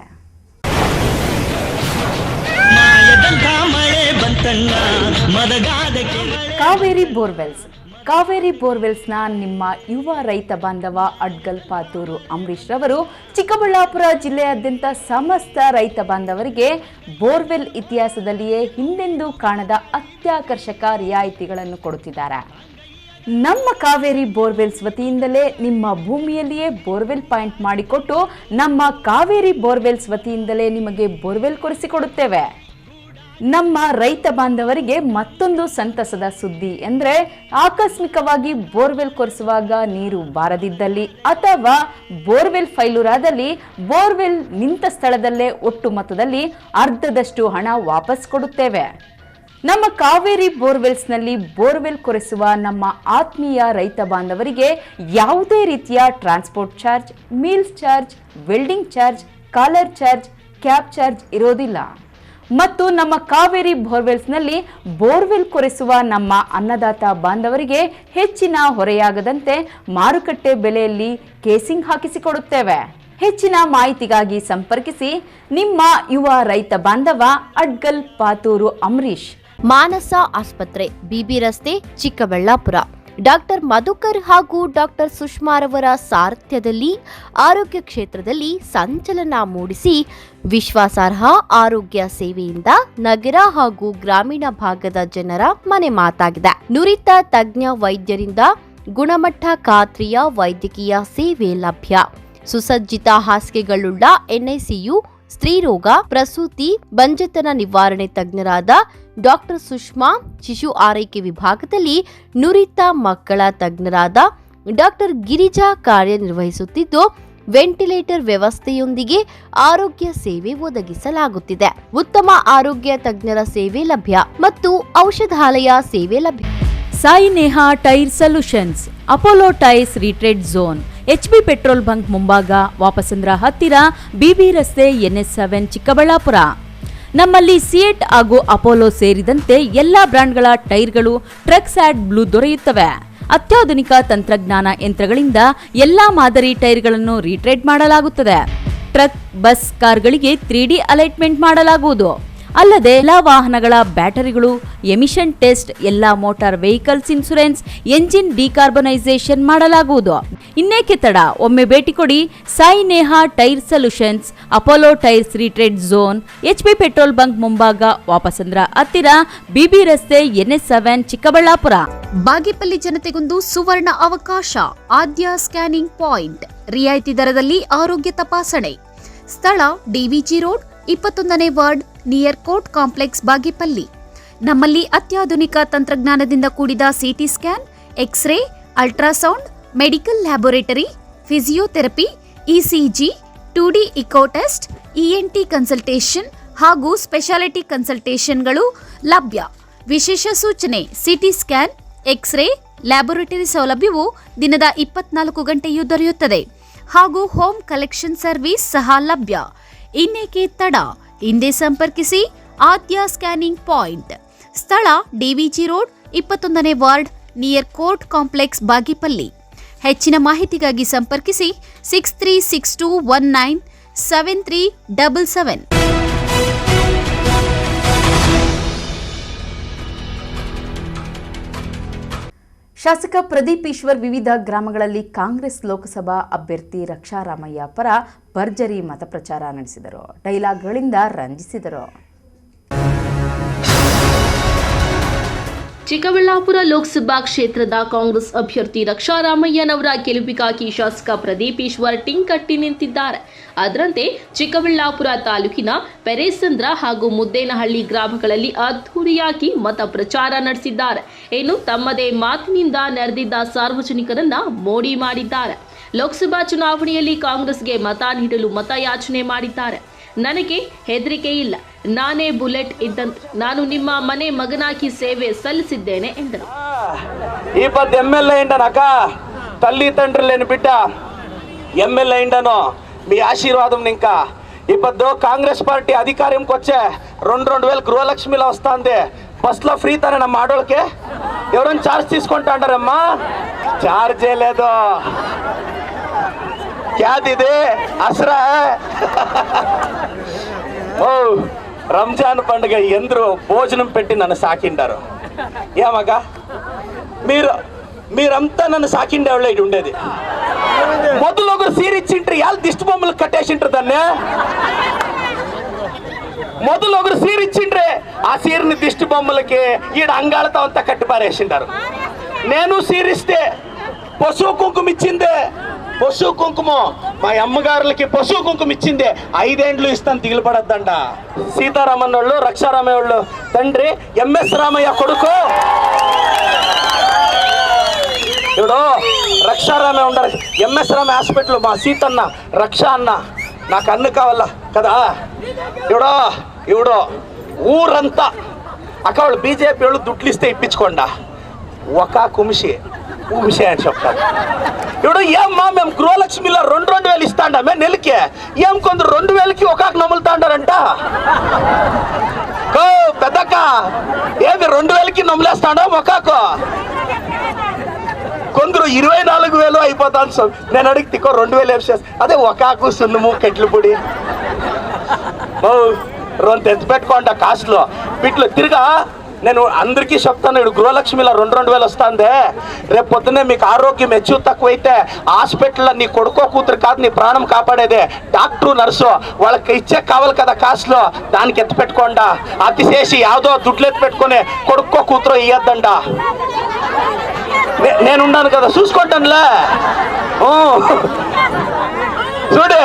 ಕಾವೇರಿ ಬೋರ್ವೆಲ್ಸ್ನ ನಿಮ್ಮ ಯುವ ರೈತ ಬಾಂಧವ ಅಡ್ಗಲ್ ಪಾತೂರು ಅಂಬರೀಶ್ ರವರು ಚಿಕ್ಕಬಳ್ಳಾಪುರ ಜಿಲ್ಲೆಯಾದ್ಯಂತ ಸಮಸ್ತ ರೈತ ಬಾಂಧವರಿಗೆ ಬೋರ್ವೆಲ್ ಇತಿಹಾಸದಲ್ಲಿಯೇ ಹಿಂದೆಂದೂ ಕಾಣದ ಅತ್ಯಾಕರ್ಷಕ ರಿಯಾಯಿತಿಗಳನ್ನು ಕೊಡುತ್ತಿದ್ದಾರೆ. ನಮ್ಮ ಕಾವೇರಿ ಬೋರ್ವೆಲ್ಸ್ ವತಿಯಿಂದಲೇ ನಿಮ್ಮ ಭೂಮಿಯಲ್ಲಿಯೇ ಬೋರ್ವೆಲ್ ಪಾಯಿಂಟ್ ಮಾಡಿಕೊಟ್ಟು ನಮ್ಮ ಕಾವೇರಿ ಬೋರ್ವೆಲ್ಸ್ ವತಿಯಿಂದಲೇ ನಿಮಗೆ ಬೋರ್ವೆಲ್ ಕೊಡಿಸಿಕೊಡುತ್ತೇವೆ. ನಮ್ಮ ರೈತ ಬಾಂಧವರಿಗೆ ಮತ್ತೊಂದು ಸಂತಸದ ಸುದ್ದಿ ಎಂದರೆ, ಆಕಸ್ಮಿಕವಾಗಿ ಬೋರ್ವೆಲ್ ಕೊರೆಸುವಾಗ ನೀರು ಬಾರದಿದ್ದಲ್ಲಿ ಅಥವಾ ಬೋರ್ವೆಲ್ ಫೈಲೂರಾದಲ್ಲಿ ಬೋರ್ವೆಲ್ ನಿಂತ ಸ್ಥಳದಲ್ಲೇ ಒಟ್ಟು ಮೊತ್ತದಲ್ಲಿ ಅರ್ಧದಷ್ಟು ಹಣ ವಾಪಸ್ ಕೊಡುತ್ತೇವೆ. ನಮ್ಮ ಕಾವೇರಿ ಬೋರ್ವೆಲ್ಸ್ನಲ್ಲಿ ಬೋರ್ವೆಲ್ ಕೊರೆಸುವ ನಮ್ಮ ಆತ್ಮೀಯ ರೈತ ಬಾಂಧವರಿಗೆ ಯಾವುದೇ ರೀತಿಯ transport charge, meals charge, welding charge, collar charge, cab charge ಇರೋದಿಲ್ಲ. ಮತ್ತು ನಮ್ಮ ಕಾವೇರಿ ಬೋರ್ವೆಲ್ಸ್ನಲ್ಲಿ ಬೋರ್ವೆಲ್ ಕೊರೆಸುವ ನಮ್ಮ ಅನ್ನದಾತ ಬಾಂಧವರಿಗೆ ಹೆಚ್ಚಿನ ಹೊರೆಯಾಗದಂತೆ ಮಾರುಕಟ್ಟೆ ಬೆಲೆಯಲ್ಲಿ ಕೇಸಿಂಗ್ ಹಾಕಿಸಿಕೊಡುತ್ತೇವೆ. ಹೆಚ್ಚಿನ ಮಾಹಿತಿಗಾಗಿ ಸಂಪರ್ಕಿಸಿ ನಿಮ್ಮ ಯುವ ರೈತ ಬಾಂಧವ ಅಡ್ಗಲ್ ಪಾತೂರು ಅಂಬರೀಶ್. ಮಾನಸ ಆಸ್ಪತ್ರೆ, ಬಿಬಿ ರಸ್ತೆ, ಚಿಕ್ಕಬಳ್ಳಾಪುರ. ಡಾಕ್ಟರ್ ಮಧುಕರ್ ಹಾಗೂ ಡಾಕ್ಟರ್ ಸುಷ್ಮಾರವರ ಸಾರಥ್ಯದಲ್ಲಿ ಆರೋಗ್ಯ ಕ್ಷೇತ್ರದಲ್ಲಿ ಸಂಚಲನ ಮೂಡಿಸಿ ವಿಶ್ವಾಸಾರ್ಹ ಆರೋಗ್ಯ ಸೇವೆಯಿಂದ ನಗರ ಹಾಗೂ ಗ್ರಾಮೀಣ ಭಾಗದ ಜನರ ಮನೆ ಮಾತಾಗಿದೆ. ನುರಿತ ತಜ್ಞ ವೈದ್ಯರಿಂದ ಗುಣಮಟ್ಟ ಖಾತ್ರಿಯ ವೈದ್ಯಕೀಯ ಸೇವೆ ಲಭ್ಯ. ಸುಸಜ್ಜಿತ ಹಾಸಿಗೆಗಳುಳ್ಳ ಎನ್ಐಸಿಯು, ಸ್ತ್ರೀರೋಗ, ಪ್ರಸೂತಿ, ಬಂಜೆತನ ನಿವಾರಣೆ ತಜ್ಞರಾದ ಡಾಕ್ಟರ್ ಸುಷ್ಮಾ, ಶಿಶು ಆರೈಕೆ ವಿಭಾಗದಲ್ಲಿ ನುರಿತ ಮಕ್ಕಳ ತಜ್ಞರಾದ ಡಾಕ್ಟರ್ ಗಿರಿಜಾ ಕಾರ್ಯನಿರ್ವಹಿಸುತ್ತಿದ್ದು, ವೆಂಟಿಲೇಟರ್ ವ್ಯವಸ್ಥೆಯೊಂದಿಗೆ ಆರೋಗ್ಯ ಸೇವೆ ಒದಗಿಸಲಾಗುತ್ತಿದೆ. ಉತ್ತಮ ಆರೋಗ್ಯ ತಜ್ಞರ ಸೇವೆ ಲಭ್ಯ ಮತ್ತು ಔಷಧಾಲಯ ಸೇವೆ ಲಭ್ಯ. Sai Neha tyre solutions, Apollo tyres retread zone, HB petrol bunk ಮುಂಭಾಗ, ವಾಪಸಂದ್ರ ಹತ್ತಿರ, ಬಿಬಿ ರಸ್ತೆ, NS7, ಚಿಕ್ಕಬಳ್ಳಾಪುರ. ನಮ್ಮಲ್ಲಿ ಸಿಯೆಟ್ ಹಾಗೂ ಅಪೋಲೋ ಸೇರಿದಂತೆ ಎಲ್ಲಾ ಬ್ರ್ಯಾಂಡ್ಗಳ ಟೈರ್ಗಳು ಟ್ರಕ್ಸ್ ಆಡ್ ಬ್ಲೂ ದೊರೆಯುತ್ತವೆ. ಅತ್ಯಾಧುನಿಕ ತಂತ್ರಜ್ಞಾನ ಯಂತ್ರಗಳಿಂದ ಎಲ್ಲಾ ಮಾದರಿ ಟೈರ್ಗಳನ್ನು ರೀಟ್ರೇಡ್ ಮಾಡಲಾಗುತ್ತದೆ. ಟ್ರಕ್, ಬಸ್, ಕಾರ್ಗಳಿಗೆ 3D ಅಲೈಟ್ಮೆಂಟ್ ಮಾಡಲಾಗುವುದು. ಅಲ್ಲದೆ ಎಲ್ಲಾ ವಾಹನಗಳ ಬ್ಯಾಟರಿಗಳು, ಎಮಿಷನ್ ಟೆಸ್ಟ್, ಎಲ್ಲಾ motor vehicles insurance, engine decarbonisation ಮಾಡಲಾಗುವುದು. ಇನ್ನೇಕೆ ತಡ, ಒಮ್ಮೆ ಭೇಟಿ ಕೊಡಿ Sai Neha tyre solutions, Apollo tyres retread zone, HP petrol bunk ಮುಂಭಾಗ, ವಾಪಸಂದ್ರ ಹತ್ತಿರ, BB ರಸ್ತೆ, NS7, ಚಿಕ್ಕಬಳ್ಳಾಪುರ. ಬಾಗೇಪಲ್ಲಿ ಜನತೆಗೊಂದು ಸುವರ್ಣ ಅವಕಾಶ. ಆದ್ಯ ಸ್ಕ್ಯಾನಿಂಗ್ ಪಾಯಿಂಟ್, ರಿಯಾಯಿತಿ ದರದಲ್ಲಿ ಆರೋಗ್ಯ ತಪಾಸಣೆ. ಸ್ಥಳ DVG ರೋಡ್, 21ನೇ ward, near court complex, Bagepalli. ನಮ್ಮಲ್ಲಿ ಅತ್ಯಾಧುನಿಕ ತಂತ್ರಜ್ಞಾನದಿಂದ ಕೂಡಿದ CT scan, x-ray, ultrasound, medical laboratory, physiotherapy, ECG, 2D echo test, ENT consultation ಹಾಗೂ ಸ್ಪೆಷಾಲಿಟಿ ಕನ್ಸಲ್ಟೇಷನ್ಗಳು ಲಭ್ಯ. ವಿಶೇಷ ಸೂಚನೆ: CT ಸ್ಕ್ಯಾನ್, ಎಕ್ಸ್ರೇ, ಲ್ಯಾಬೊರೇಟರಿ ಸೌಲಭ್ಯವು ದಿನದ 24 ಗಂಟೆಯೂ ದೊರೆಯುತ್ತದೆ ಹಾಗೂ ಹೋಮ್ ಕಲೆಕ್ಷನ್ ಸರ್ವಿಸ್ ಸಹ ಲಭ್ಯ. ಇನ್ನೇಕೆ ತಡ, ಹಿಂದೆ ಸಂಪರ್ಕಿಸಿ ಆದ್ಯ ಸ್ಕ್ಯಾನಿಂಗ್ ಪಾಯಿಂಟ್. ಸ್ಥಳ DVG ರೋಡ್, 21ನೇ ward, near court complex, Bagepalli. ಹೆಚ್ಚಿನ ಮಾಹಿತಿಗಾಗಿ ಸಂಪರ್ಕಿಸಿ 6362197377. ಶಾಸಕ ಪ್ರದೀಪ್ ಈಶ್ವರ್ ವಿವಿಧ ಗ್ರಾಮಗಳಲ್ಲಿ ಕಾಂಗ್ರೆಸ್ ಲೋಕಸಭಾ ಅಭ್ಯರ್ಥಿ ರಕ್ಷಾ ರಾಮಯ್ಯ ಪರ ಭರ್ಜರಿ ಮತಪ್ರಚಾರ ನಡೆಸಿದರು. ಡೈಲಾಗ್ಗಳಿಂದ ರಂಜಿಸಿದರು. ಚಿಕ್ಕಬಳ್ಳಾಪುರ ಲೋಕಸಭಾ ಕ್ಷೇತ್ರದ ಕಾಂಗ್ರೆಸ್ ಅಭ್ಯರ್ಥಿ ರಕ್ಷಾ ರಾಮಯ್ಯನವರ ಗೆಲುವಿಗಾಗಿ ಶಾಸಕ ಪ್ರದೀಪ್ ಈಶ್ವರ್ ಟಿಂಕಟ್ಟಿ ನಿಂತಿದ್ದಾರೆ. ಅದರಂತೆ ಚಿಕ್ಕಬಳ್ಳಾಪುರ ತಾಲೂಕಿನ ಪೆರೇಸಂದ್ರ ಹಾಗೂ ಮುದ್ದೇನಹಳ್ಳಿ ಗ್ರಾಮಗಳಲ್ಲಿ ಅದ್ದೂರಿಯಾಗಿ ಮತ ಪ್ರಚಾರ ನಡೆಸಿದ್ದಾರೆ. ಇನ್ನು ತಮ್ಮದೇ ಮಾತಿನಿಂದ ನೆರೆದಿದ್ದ ಸಾರ್ವಜನಿಕರನ್ನ ಮೋಡಿ ಮಾಡಿದ್ದಾರೆ. ಲೋಕಸಭಾ ಚುನಾವಣೆಯಲ್ಲಿ ಕಾಂಗ್ರೆಸ್ಗೆ ಮತ ನೀಡಲು ಮತಯಾಚನೆ ಮಾಡಿದ್ದಾರೆ. ನನಗೆ ಹೆದರಿಕೆ ಇಲ್ಲ, ನಾನೇ ಬುಲೆಟ್ ಇದ್ದಂತೆ, ನಾನು ನಿಮ್ಮ ಮನೆ ಮಗನಾಗಿ ಸೇವೆ ಸಲ್ಲಿಸಿದ್ದೇನೆ ಎಂದರು. ఈ 10 ఎమ్మెల్యే ఇండనక తల్లి తండ్రులేని బిడ్డ ఎమ్మెల్యే ఇండను మీ ఆశీర్వాదం ఇంకా ఇప్పుడు కాంగ్రెస్ పార్టీ అధికారంకి వచ్చే 2,000 గృహలక్ష్మిలో వస్తుంది. బస్లో ఫ్రీ తానే ನಮ್ಮ ఆడోళ్ళకి ఎవరైనా ఛార్జ్ తీసుకుంటాంటారమ్మా? ఛార్జే లేదు. క్యాదిది అసరా ఓ రంజాన్ పండుగ ఎందరూ భోజనం పెట్టి నన్ను సాకిండారు. ఏమగా మీరంతా నన్ను సాకిండేవాళ్ళు ఇది ఉండేది. మొదలు ఒకరు సీరిచ్చింటారు, యాళ్ళు దిష్టి బొమ్మలు కట్టేసింటారు దాన్ని. మొదలు ఒకరు సీరిచ్చిండ్రే, ఆ సీరిని దిష్టి బొమ్మలకి ఈడ అంగాళతో అంతా కట్టిపారేసింటారు. నేను సీరిస్తే పశువు కుంకుమ ఇచ్చిందే, పశువు కుంకుమ మా అమ్మగారులకి పశువు కుంకుమ ఇచ్చిందే. 5 ఏండ్లు ఇస్తాను, దిగులుపడద్దండ. సీతారామన్ వాళ్ళు, రక్షారామయ్య వాళ్ళు తండ్రి MS రామయ్య కొడుకు ఇప్పుడు రక్షారామయ్య ఉండరు. MS రామయ్య హాస్పిటల్ మా సీతన్న, రక్ష అన్న నాకు అన్ను కావాలా కదా. ఇవిడో ఊరంతా అక్క వాళ్ళు BJP వాళ్ళు దుడ్లు ఇస్తే ఇప్పించుకోండా, ఒక కుమిషి విషయాన్ని చెప్తాను. ఇప్పుడు ఏమ్మా మేము గృహలక్ష్మిలో 2,000 ఇస్తాండమే నెలకి, ఏం కొందరు 2,000కి ఒక నమ్ములుతాండారంట. పెద్దక్క ఏమి 2,000కి నమ్ములేస్తాడో ఒకకు, కొందరు 24,000 అయిపోతాను. నేను అడిగి తిక్కో 2,000 అదే ఒకాకు సున్నుము కెట్లు పొడి రెండు ఎత్తి పెట్టుకోండి కాస్ట్లో వీటిలో తిరిగా. నేను అందరికీ చెప్తాను, ఇప్పుడు గృహలక్ష్మిలో 2,000 వస్తుంది. రేపు పొద్దున్నే మీకు ఆరోగ్యం హెచ్చు తక్కువైతే హాస్పిటల్లో నీ కొడుకో కూతురు కాదు నీ ప్రాణం కాపాడేదే డాక్టరు నర్సు, వాళ్ళకి ఇచ్చే కావాలి కదా కాస్ట్లో, దానికి ఎత్తి పెట్టుకోండా. అతి చేసి యావదో దుడ్లు ఎత్తి పెట్టుకుని కొడుకో కూతురు ఇయ్యద్దండా. నేనున్నాను కదా చూసుకుంటానులే. చూడు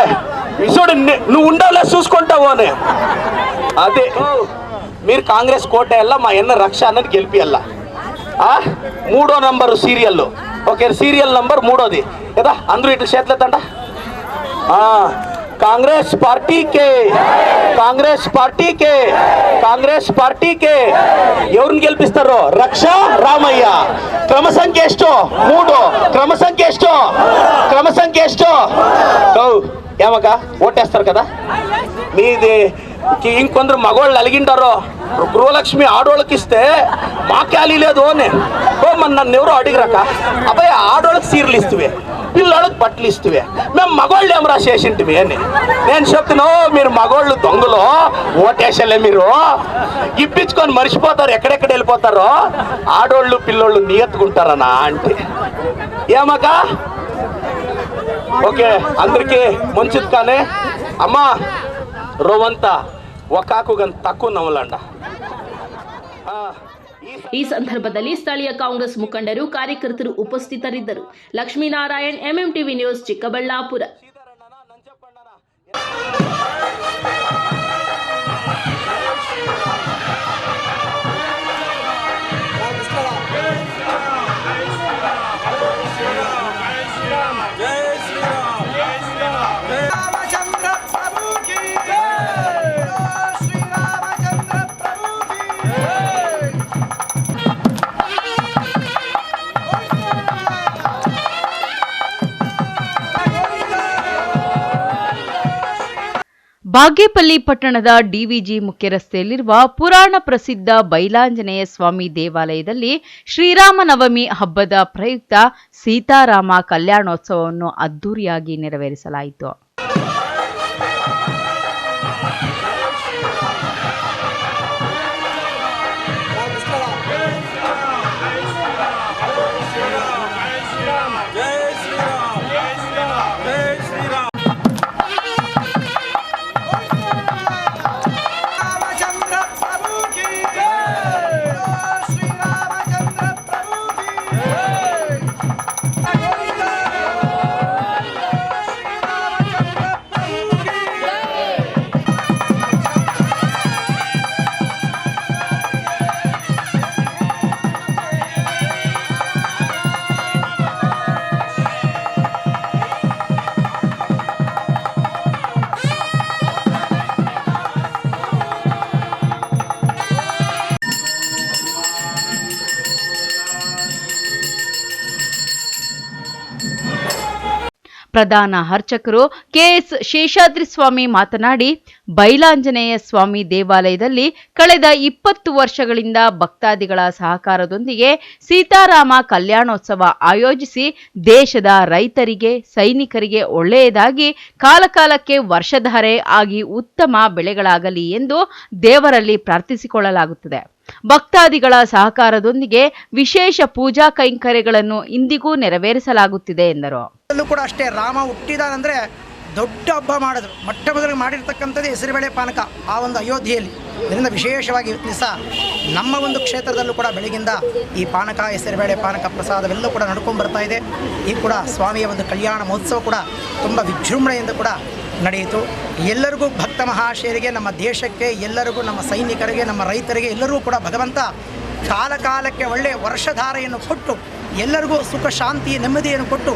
నువ్వు ఉండవులే చూసుకుంటావు అని. అదే మీరు కాంగ్రెస్ కోటేయాల, మా ఎన్న రక్ష అన్నది గెలిపియల్లా. 3వ నంబరు సీరియల్లో ఓకే, సీరియల్ నంబర్ 3వది కదా. అందరూ ఇట్లా చేతులెత్తంట. కాంగ్రెస్ పార్టీకే, కాంగ్రెస్ పార్టీకే, కాంగ్రెస్ పార్టీకే. ఎవరిని గెలిపిస్తారు? రక్ష రామయ్య. క్రమ సంఖ్య ಎಷ್ಟು? 3. క్రమ సంఖ్య ಎಷ್ಟು? క్రమ సంఖ్య ಎಷ್ಟು? ఏమక్క ఓటేస్తారు కదా. మీది ఇంకొందరు మగవాళ్ళు అలిగిండారు గృహలక్ష్మి ఆడోళ్ళకిస్తే మాకే లేదు అని మన నన్ను ఎవరో అడిగిరాక అబ్బాయి ఆడోళ్ళకి సీరలు ఇస్తువే పిల్లోళ్ళకి బట్టలు ఇస్తువే మేము మగవాళ్ళు ఏమరా చేసింటివి అని నేను చెప్తున్నా మీరు మగవాళ్ళు దొంగలు ఓటేసలే మీరు ఇప్పించుకొని మర్చిపోతారు ఎక్కడెక్కడ వెళ్ళిపోతారో ఆడోళ్ళు పిల్లోళ్ళు నియత్తుకుంటారనా అంటే ఏమక ఓకే అందరికీ మంచిది కానీ అమ్మా రోవంతా ఒకాకు గಂತ తక్కువ నమ్మలంಡ. ಈ ಸಂದರ್ಭದಲ್ಲಿ ಸ್ಥಳೀಯ ಕಾಂಗ್ರೆಸ್ ಮುಖಂಡರು ಕಾರ್ಯಕರ್ತರು ಉಪಸ್ಥಿತರಿದ್ದರು. Lakshminarayan, MMTV news, Chikkaballapur. ಬಾಗೇಪಲ್ಲಿ ಪಟ್ಟಣದ ಡಿವಿಜಿ ಮುಖ್ಯ ರಸ್ತೆಯಲ್ಲಿರುವ ಪುರಾಣ ಪ್ರಸಿದ್ಧ ಬೈಲಾಂಜನೇಯ ಸ್ವಾಮಿ ದೇವಾಲಯದಲ್ಲಿ ಶ್ರೀರಾಮನವಮಿ ಹಬ್ಬದ ಪ್ರಯುಕ್ತ ಸೀತಾರಾಮ ಕಲ್ಯಾಣೋತ್ಸವವನ್ನು ಅದ್ದೂರಿಯಾಗಿ ನೆರವೇರಿಸಲಾಯಿತು. ಪ್ರಧಾನ ಅರ್ಚಕರು ಕೆಎಸ್ ಶೇಷಾದ್ರಿ ಸ್ವಾಮಿ ಮಾತನಾಡಿ, ಬೈಲಾಂಜನೇಯ ಸ್ವಾಮಿ ದೇವಾಲಯದಲ್ಲಿ ಕಳೆದ 20 ವರ್ಷಗಳಿಂದ ಭಕ್ತಾದಿಗಳ ಸಹಕಾರದೊಂದಿಗೆ ಸೀತಾರಾಮ ಕಲ್ಯಾಣೋತ್ಸವ ಆಯೋಜಿಸಿ ದೇಶದ ರೈತರಿಗೆ, ಸೈನಿಕರಿಗೆ ಒಳ್ಳೆಯದಾಗಿ ಕಾಲಕಾಲಕ್ಕೆ ವರ್ಷಧಾರೆ ಆಗಿ ಉತ್ತಮ ಬೆಳೆಗಳಾಗಲಿ ಎಂದು ದೇವರಲ್ಲಿ ಪ್ರಾರ್ಥಿಸಿಕೊಳ್ಳಲಾಗುತ್ತದೆ. ಭಕ್ತಾದಿಗಳ ಸಹಕಾರದೊಂದಿಗೆ ವಿಶೇಷ ಪೂಜಾ ಕೈಂಕರ್ಯಗಳನ್ನು ಇಂದಿಗೂ ನೆರವೇರಿಸಲಾಗುತ್ತಿದೆ ಎಂದರು. ಕೂಡ ಅಷ್ಟೇ, ರಾಮ ಹುಟ್ಟಿದಾನಂದ್ರೆ ದೊಡ್ಡ ಹಬ್ಬ ಮಾಡಿದ್ರು. ಮೊಟ್ಟ ಮೊದಲಿಗೆ ಮಾಡಿರ್ತಕ್ಕಂಥದ್ದು ಹೆಸರುಬೇಳೆ ಪಾನಕ ಆ ಒಂದು ಅಯೋಧ್ಯೆಯಲ್ಲಿ. ಇದರಿಂದ ವಿಶೇಷವಾಗಿ ದಿವಸ ನಮ್ಮ ಒಂದು ಕ್ಷೇತ್ರದಲ್ಲೂ ಕೂಡ ಬೆಳಗಿಂದ ಈ ಪಾನಕ, ಹೆಸರುಬೇಳೆ ಪಾನಕ ಪ್ರಸಾದವೆಲ್ಲ ಕೂಡ ನಡ್ಕೊಂಡು ಬರ್ತಾ ಇದೆ. ಈ ಕೂಡ ಸ್ವಾಮಿಯ ಒಂದು ಕಲ್ಯಾಣ ಮಹೋತ್ಸವ ಕೂಡ ತುಂಬ ವಿಜೃಂಭಣೆಯಿಂದ ಕೂಡ ನಡೆಯಿತು. ಎಲ್ಲರಿಗೂ ಭಕ್ತ ಮಹಾಶಯರಿಗೆ, ನಮ್ಮ ದೇಶಕ್ಕೆ, ಎಲ್ಲರಿಗೂ, ನಮ್ಮ ಸೈನಿಕರಿಗೆ, ನಮ್ಮ ರೈತರಿಗೆ ಎಲ್ಲರಿಗೂ ಕೂಡ ಭಗವಂತ ಕಾಲಕಾಲಕ್ಕೆ ಒಳ್ಳೆಯ ವರ್ಷಧಾರೆಯನ್ನು ಕೊಟ್ಟು ಎಲ್ಲರಿಗೂ ಸುಖ, ಶಾಂತಿ, ನೆಮ್ಮದಿಯನ್ನು ಕೊಟ್ಟು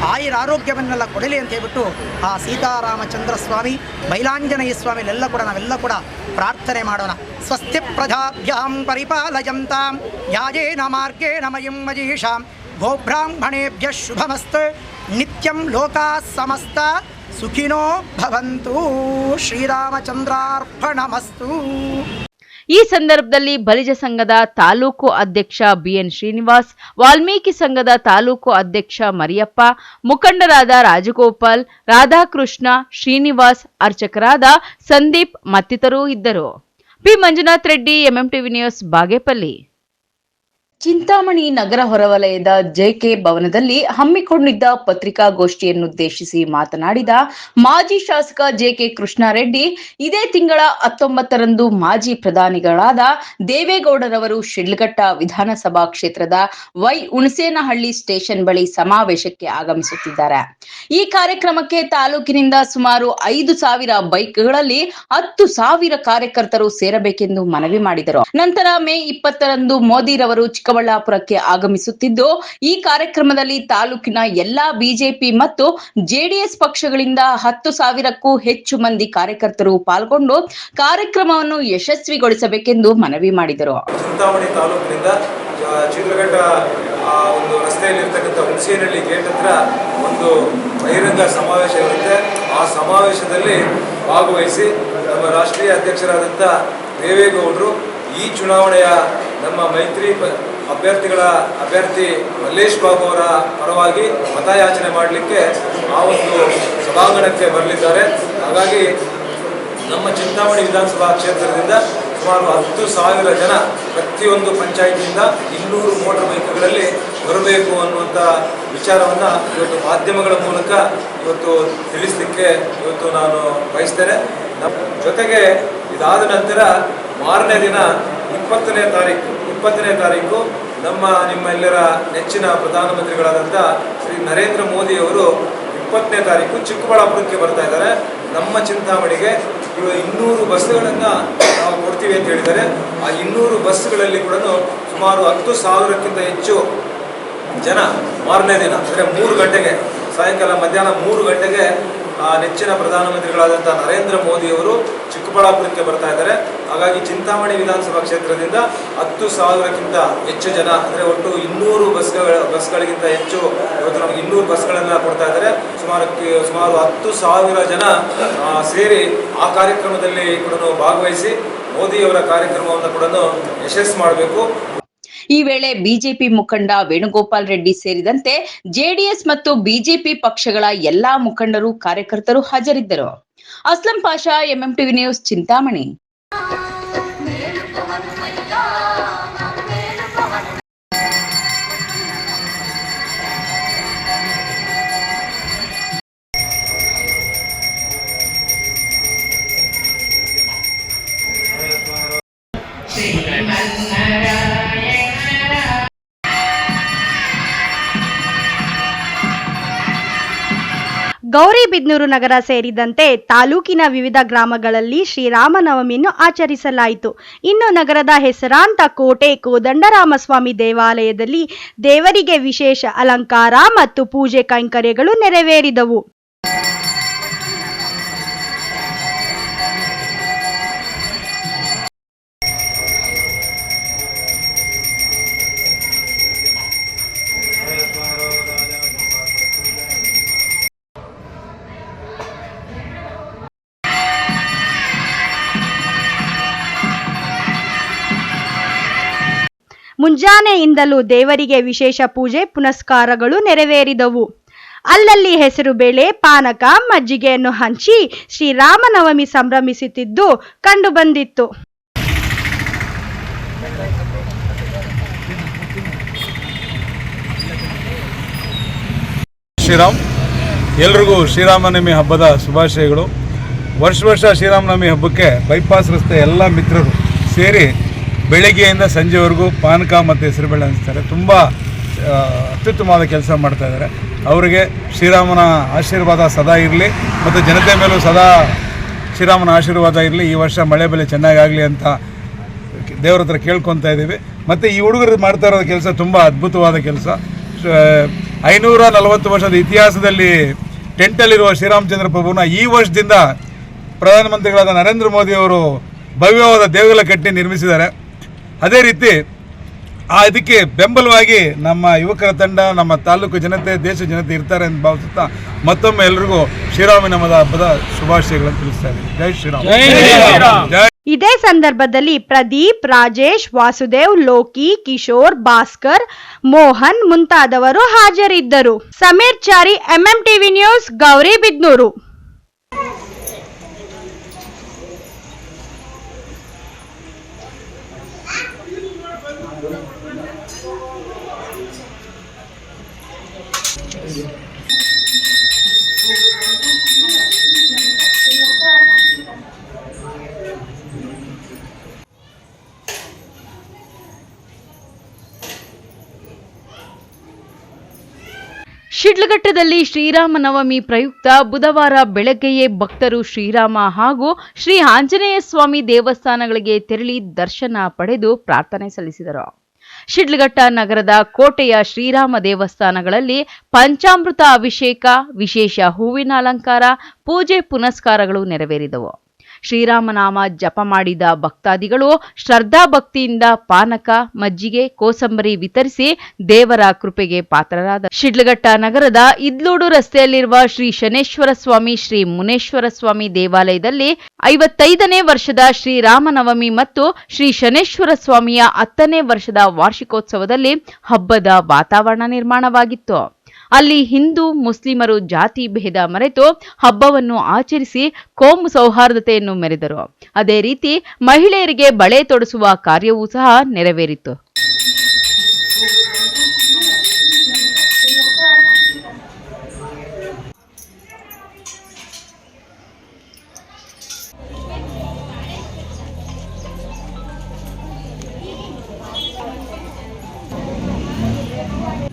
ಆಯುರ ಆರೋಗ್ಯವನ್ನೆಲ್ಲ ಕೊಡಲಿ ಅಂತ ಹೇಳ್ಬಿಟ್ಟು ಆ ಸೀತಾರಾಮಚಂದ್ರ ಸ್ವಾಮಿ, ಬೈಲಾಂಜನೇಯ ಸ್ವಾಮಿಲೆಲ್ಲ ಕೂಡ ನಾವೆಲ್ಲ ಕೂಡ ಪ್ರಾರ್ಥನೆ ಮಾಡೋಣ. ಸ್ವಸ್ತಿ ಪ್ರಜಾಭ್ಯಾಂ ಪರಿಪಾಲಯಂತಾಂ ಯಾಜೇನ ಮಾರ್ಗೇಣ ಮಹಿಂ ಮಜೀಷಾಂ ಗೋಬ್ರಾಹ್ಮಣೇಭ್ಯ ಶುಭಮಸ್ತು ನಿತ್ಯಂ ಲೋಕಾ ಸಮಸ್ತ ಸುಖಿನೋ ಭವಂತು. ಶ್ರೀರಾಮಚಂದ್ರಾರ್ಪಣಮಸ್ತು. ಈ ಸಂದರ್ಭದಲ್ಲಿ ಬಲಿಜ ಸಂಘದ ತಾಲೂಕು ಅಧ್ಯಕ್ಷ ಬಿಎನ್ ಶ್ರೀನಿವಾಸ್, ವಾಲ್ಮೀಕಿ ಸಂಘದ ತಾಲೂಕು ಅಧ್ಯಕ್ಷ ಮರಿಯಪ್ಪ, ಮುಖಂಡರಾದ ರಾಜಗೋಪಾಲ್, ರಾಧಾಕೃಷ್ಣ, ಶ್ರೀನಿವಾಸ್, ಅರ್ಚಕರಾದ ಸಂದೀಪ್ ಮತ್ತಿತರರು ಇದ್ದರು. P Manjunath Reddy, MMTV news, Bagepalli. Chintamani ನಗರ ಹೊರವಲಯದ ಜೆಕೆ ಭವನದಲ್ಲಿ ಹಮ್ಮಿಕೊಂಡಿದ್ದ ಪತ್ರಿಕಾಗೋಷ್ಠಿಯನ್ನುದ್ದೇಶಿಸಿ ಮಾತನಾಡಿದ ಮಾಜಿ ಶಾಸಕ ಜೆಕೆ ಕೃಷ್ಣಾರೆಡ್ಡಿ, ಇದೇ ತಿಂಗಳ 19ರಂದು ಮಾಜಿ ಪ್ರಧಾನಿಗಳಾದ ದೇವೇಗೌಡರವರು ಶಿಡ್ಲಘಟ್ಟ ವಿಧಾನಸಭಾ ಕ್ಷೇತ್ರದ ವೈ ಹುಣಸೇನಹಳ್ಳಿ ಸ್ಟೇಷನ್ ಬಳಿ ಸಮಾವೇಶಕ್ಕೆ ಆಗಮಿಸುತ್ತಿದ್ದಾರೆ. ಈ ಕಾರ್ಯಕ್ರಮಕ್ಕೆ ತಾಲೂಕಿನಿಂದ ಸುಮಾರು 5,000 ಬೈಕ್ಗಳಲ್ಲಿ 10,000 ಕಾರ್ಯಕರ್ತರು ಸೇರಬೇಕೆಂದು ಮನವಿ ಮಾಡಿದರು. ನಂತರ ಮೇ 20ರಂದು ಮೋದಿರವರು ಚಿಕ್ಕಬಳ್ಳಾಪುರಕ್ಕೆ ಆಗಮಿಸುತ್ತಿದ್ದು, ಈ ಕಾರ್ಯಕ್ರಮದಲ್ಲಿ ತಾಲೂಕಿನ ಎಲ್ಲಾ ಬಿಜೆಪಿ ಮತ್ತು ಜೆಡಿಎಸ್ ಪಕ್ಷಗಳಿಂದ 10,000ಕ್ಕೂ ಹೆಚ್ಚು ಮಂದಿ ಕಾರ್ಯಕರ್ತರು ಪಾಲ್ಗೊಂಡು ಕಾರ್ಯಕ್ರಮವನ್ನು ಯಶಸ್ವಿಗೊಳಿಸಬೇಕೆಂದು ಮನವಿ ಮಾಡಿದರು. ಚಿಂತಾಮಣಿ ತಾಲೂಕಿನಿಂದ ಚಿತ್ರಘಟ್ಟ ಒಂದು ರಸ್ತೆಯಲ್ಲಿರ್ತಕ್ಕಂಥ ಹುಣಸೇನಹಳ್ಳಿ ಗೇಟ್ ಹತ್ರ ಒಂದು ಬಹಿರಂಗ ಸಮಾವೇಶ ಇರುತ್ತೆ. ಆ ಸಮಾವೇಶದಲ್ಲಿ ಭಾಗವಹಿಸಿ ನಮ್ಮ ರಾಷ್ಟ್ರೀಯ ಅಧ್ಯಕ್ಷರಾದಂಥ ದೇವೇಗೌಡರು ಈ ಚುನಾವಣೆಯ ನಮ್ಮ ಮೈತ್ರಿ ಅಭ್ಯರ್ಥಿ ಮಲ್ಲೇಶ್ ಬಾಬು ಅವರ ಪರವಾಗಿ ಮತಯಾಚನೆ ಮಾಡಲಿಕ್ಕೆ ಆ ಒಂದು ಸಭಾಂಗಣಕ್ಕೆ ಬರಲಿದ್ದಾರೆ. ಹಾಗಾಗಿ ನಮ್ಮ ಚಿಂತಾಮಣಿ ವಿಧಾನಸಭಾ ಕ್ಷೇತ್ರದಿಂದ ಸುಮಾರು 10,000 ಜನ ಪ್ರತಿಯೊಂದು ಪಂಚಾಯಿತಿಯಿಂದ 200 ಮೋಟಾರ್ ಬೈಕ್ಗಳಲ್ಲಿ ಬರಬೇಕು ಅನ್ನುವಂಥ ವಿಚಾರವನ್ನು ಇವತ್ತು ಮಾಧ್ಯಮಗಳ ಮೂಲಕ ಇವತ್ತು ತಿಳಿಸಲಿಕ್ಕೆ ಇವತ್ತು ನಾನು ಬಯಸ್ತೇನೆ. ನಮ್ಮ ಜೊತೆಗೆ ಇದಾದ ನಂತರ ಮಾರನೇ ದಿನ 20ನೇ ತಾರೀಕು ನಿಮ್ಮೆಲ್ಲರ ನೆಚ್ಚಿನ ಪ್ರಧಾನಮಂತ್ರಿಗಳಾದಂಥ ಶ್ರೀ ನರೇಂದ್ರ ಮೋದಿ ಅವರು 20ನೇ ತಾರೀಕು ಚಿಕ್ಕಬಳ್ಳಾಪುರಕ್ಕೆ ಬರ್ತಾ ಇದ್ದಾರೆ. ನಮ್ಮ ಚಿಂತಾಮಣಿಗೆ 200 ಬಸ್ಗಳನ್ನು ನಾವು ಕೊಡ್ತೀವಿ ಅಂತ ಹೇಳಿದ್ದಾರೆ. ಆ 200 ಬಸ್ಗಳಲ್ಲಿ ಕೂಡ ಸುಮಾರು 10,000ಕ್ಕಿಂತ ಹೆಚ್ಚು ಜನ ಮಾರನೇ ದಿನ ಅಂದರೆ 3 ಗಂಟೆಗೆ ಸಾಯಂಕಾಲ ಮಧ್ಯಾಹ್ನ 3 ಗಂಟೆಗೆ ನೆಚ್ಚಿನ ಪ್ರಧಾನಮಂತ್ರಿಗಳಾದಂಥ ನರೇಂದ್ರ ಮೋದಿಯವರು ಚಿಕ್ಕಬಳ್ಳಾಪುರಕ್ಕೆ ಬರ್ತಾ ಇದ್ದಾರೆ. ಹಾಗಾಗಿ ಚಿಂತಾಮಣಿ ವಿಧಾನಸಭಾ ಕ್ಷೇತ್ರದಿಂದ 10,000ಕ್ಕಿಂತ ಹೆಚ್ಚು ಜನ ಅಂದರೆ ಒಟ್ಟು 200 ಬಸ್ಗಳಿಗಿಂತ ಹೆಚ್ಚು ಇವತ್ತು ನಮಗೆ 200 ಬಸ್ಗಳನ್ನು ಕೊಡ್ತಾ ಇದ್ದಾರೆ. ಸುಮಾರು 10,000 ಜನ ಸೇರಿ ಆ ಕಾರ್ಯಕ್ರಮದಲ್ಲಿ ಕೂಡ ಭಾಗವಹಿಸಿ ಮೋದಿಯವರ ಕಾರ್ಯಕ್ರಮವನ್ನು ಕೂಡ ಯಶಸ್ಸು ಮಾಡಬೇಕು. ಈ ವೇಳೆ ಬಿಜೆಪಿ ಮುಖಂಡ ವೇಣುಗೋಪಾಲ್ ರೆಡ್ಡಿ ಸೇರಿದಂತೆ ಜೆಡಿಎಸ್ ಮತ್ತು ಬಿಜೆಪಿ ಪಕ್ಷಗಳ ಎಲ್ಲಾ ಮುಖಂಡರು ಕಾರ್ಯಕರ್ತರು ಹಾಜರಿದ್ದರು. Aslam Pasha, MMTV news, Chintamani. ಗೌರಿಬಿದನೂರು ನಗರ ಸೇರಿದಂತೆ ತಾಲೂಕಿನ ವಿವಿಧ ಗ್ರಾಮಗಳಲ್ಲಿ ಶ್ರೀರಾಮನವಮಿಯನ್ನು ಆಚರಿಸಲಾಯಿತು. ಇನ್ನು ನಗರದ ಹೆಸರಾಂತ ಕೋಟೆ ಕೋದಂಡರಾಮಸ್ವಾಮಿ ದೇವಾಲಯದಲ್ಲಿ ದೇವರಿಗೆ ವಿಶೇಷ ಅಲಂಕಾರ ಮತ್ತು ಪೂಜೆ ಕೈಂಕರ್ಯಗಳು ನೆರವೇರಿದವು. ಮುಂಜಾನೆಯಿಂದಲೂ ದೇವರಿಗೆ ವಿಶೇಷ ಪೂಜೆ ಪುನಸ್ಕಾರಗಳು ನೆರವೇರಿದವು. ಅಲ್ಲಲ್ಲಿ ಹೆಸರು ಬೇಳೆ, ಪಾನಕ, ಮಜ್ಜಿಗೆಯನ್ನು ಹಂಚಿ ಶ್ರೀರಾಮನವಮಿ ಸಂಭ್ರಮಿಸುತ್ತಿದ್ದು ಕಂಡುಬಂದಿತ್ತು. ಶ್ರೀರಾಮ್, ಎಲ್ರಿಗೂ ಶ್ರೀರಾಮನವಮಿ ಹಬ್ಬದ ಶುಭಾಶಯಗಳು. ವರ್ಷ ಶ್ರೀರಾಮನವಮಿ ಹಬ್ಬಕ್ಕೆ ಬೈಪಾಸ್ ರಸ್ತೆ ಎಲ್ಲ ಮಿತ್ರರು ಸೇರಿ ಬೆಳಗ್ಗೆಯಿಂದ ಸಂಜೆವರೆಗೂ ಪಾನಕ ಮತ್ತು ಹೆಸರುಬೇಳೆ ಹಂಚ್ತಾರೆ. ತುಂಬ ಅತ್ಯುತ್ತಮವಾದ ಕೆಲಸ ಮಾಡ್ತಾ ಇದ್ದಾರೆ. ಅವರಿಗೆ ಶ್ರೀರಾಮನ ಆಶೀರ್ವಾದ ಸದಾ ಇರಲಿ ಮತ್ತು ಜನತೆ ಮೇಲೂ ಸದಾ ಶ್ರೀರಾಮನ ಆಶೀರ್ವಾದ ಇರಲಿ. ಈ ವರ್ಷ ಮಳೆ ಬೆಲೆ ಚೆನ್ನಾಗಾಗಲಿ ಅಂತ ದೇವ್ರ ಹತ್ರ ಕೇಳ್ಕೊತಾ ಇದ್ದೀವಿ. ಮತ್ತು ಈ ಹುಡುಗರು ಮಾಡ್ತಾ ಇರೋ ಕೆಲಸ ತುಂಬ ಅದ್ಭುತವಾದ ಕೆಲಸ. 540 ವರ್ಷದ ಇತಿಹಾಸದಲ್ಲಿ ಟೆಂಟಲ್ಲಿರುವ ಶ್ರೀರಾಮಚಂದ್ರ ಪ್ರಭುನ ಈ ವರ್ಷದಿಂದ ಪ್ರಧಾನಮಂತ್ರಿಗಳಾದ ನರೇಂದ್ರ ಮೋದಿಯವರು ಭವ್ಯವಾದ ದೇಗುಲ ಕಟ್ಟಿ ನಿರ್ಮಿಸಿದ್ದಾರೆ. ಅದೇ ರೀತಿ ಇದಕ್ಕೆ ಬೆಂಬಲವಾಗಿ ನಮ್ಮ ಯುವಕರ ತಂಡ, ನಮ್ಮ ತಾಲೂಕು ಜನತೆ, ದೇಶ ಜನತೆ ಇರ್ತಾರೆ ಅಂತ ಭಾವಿಸುತ್ತಾ ಮತ್ತೊಮ್ಮೆ ಎಲ್ರಿಗೂ ಶ್ರೀರಾಮನವಮಿ ಹಬ್ಬದ ಶುಭಾಶಯಗಳನ್ನು ತಿಳಿಸ್ತಾ ಇದ್ದೀವಿ. ಜೈ ಶ್ರೀರಾಮ್. ಇದೇ ಸಂದರ್ಭದಲ್ಲಿ ಪ್ರದೀಪ್, ರಾಜೇಶ್, ವಾಸುದೇವ್, ಲೋಕಿ, ಕಿಶೋರ್, ಭಾಸ್ಕರ್, ಮೋಹನ್ ಮುಂತಾದವರು ಹಾಜರಿದ್ದರು. Sameer Chari, MMTV news, Gauribidanur. ಶಿಡ್ಲಘಟ್ಟದಲ್ಲಿ ಶ್ರೀರಾಮನವಮಿ ಪ್ರಯುಕ್ತ ಬುಧವಾರ ಬೆಳಗ್ಗೆಯೇ ಭಕ್ತರು ಶ್ರೀರಾಮ ಹಾಗೂ ಶ್ರೀ ಆಂಜನೇಯ ಸ್ವಾಮಿ ದೇವಸ್ಥಾನಗಳಿಗೆ ತೆರಳಿ ದರ್ಶನ ಪಡೆದು ಪ್ರಾರ್ಥನೆ ಸಲ್ಲಿಸಿದರು. ಶಿಡ್ಲಘಟ್ಟ ನಗರದ ಕೋಟೆಯ ಶ್ರೀರಾಮ ದೇವಸ್ಥಾನಗಳಲ್ಲಿ ಪಂಚಾಮೃತ ಅಭಿಷೇಕ, ವಿಶೇಷ ಹೂವಿನ ಅಲಂಕಾರ, ಪೂಜೆ ಪುನಸ್ಕಾರಗಳು ನೆರವೇರಿದವು. ಶ್ರೀರಾಮನಾಮ ಜಪ ಮಾಡಿದ ಭಕ್ತಾದಿಗಳು ಶ್ರದ್ಧಾಭಕ್ತಿಯಿಂದ ಪಾನಕ, ಮಜ್ಜಿಗೆ, ಕೋಸಂಬರಿ ವಿತರಿಸಿ ದೇವರ ಕೃಪೆಗೆ ಪಾತ್ರರಾದ ಶಿಡ್ಲಘಟ್ಟ ನಗರದ ಇದ್ಲೂಡು ರಸ್ತೆಯಲ್ಲಿರುವ ಶ್ರೀ ಶನೇಶ್ವರ ಸ್ವಾಮಿ, ಶ್ರೀ ಮುನೇಶ್ವರ ಸ್ವಾಮಿ ದೇವಾಲಯದಲ್ಲಿ 55ನೇ ವರ್ಷದ ಶ್ರೀರಾಮನವಮಿ ಮತ್ತು ಶ್ರೀ ಶನೇಶ್ವರ ಸ್ವಾಮಿಯ 10ನೇ ವರ್ಷದ ವಾರ್ಷಿಕೋತ್ಸವದಲ್ಲಿ ಹಬ್ಬದ ವಾತಾವರಣ ನಿರ್ಮಾಣವಾಗಿತ್ತು. ಅಲ್ಲಿ ಹಿಂದೂ ಮುಸ್ಲಿಮರು ಜಾತಿ ಭೇದ ಮರೆತು ಹಬ್ಬವನ್ನು ಆಚರಿಸಿ ಕೋಮು ಸೌಹಾರ್ದತೆಯನ್ನು ಮೆರೆದರು. ಅದೇ ರೀತಿ ಮಹಿಳೆಯರಿಗೆ ಬಳೆ ತೊಡಿಸುವ ಕಾರ್ಯವೂ ಸಹ ನೆರವೇರಿತು.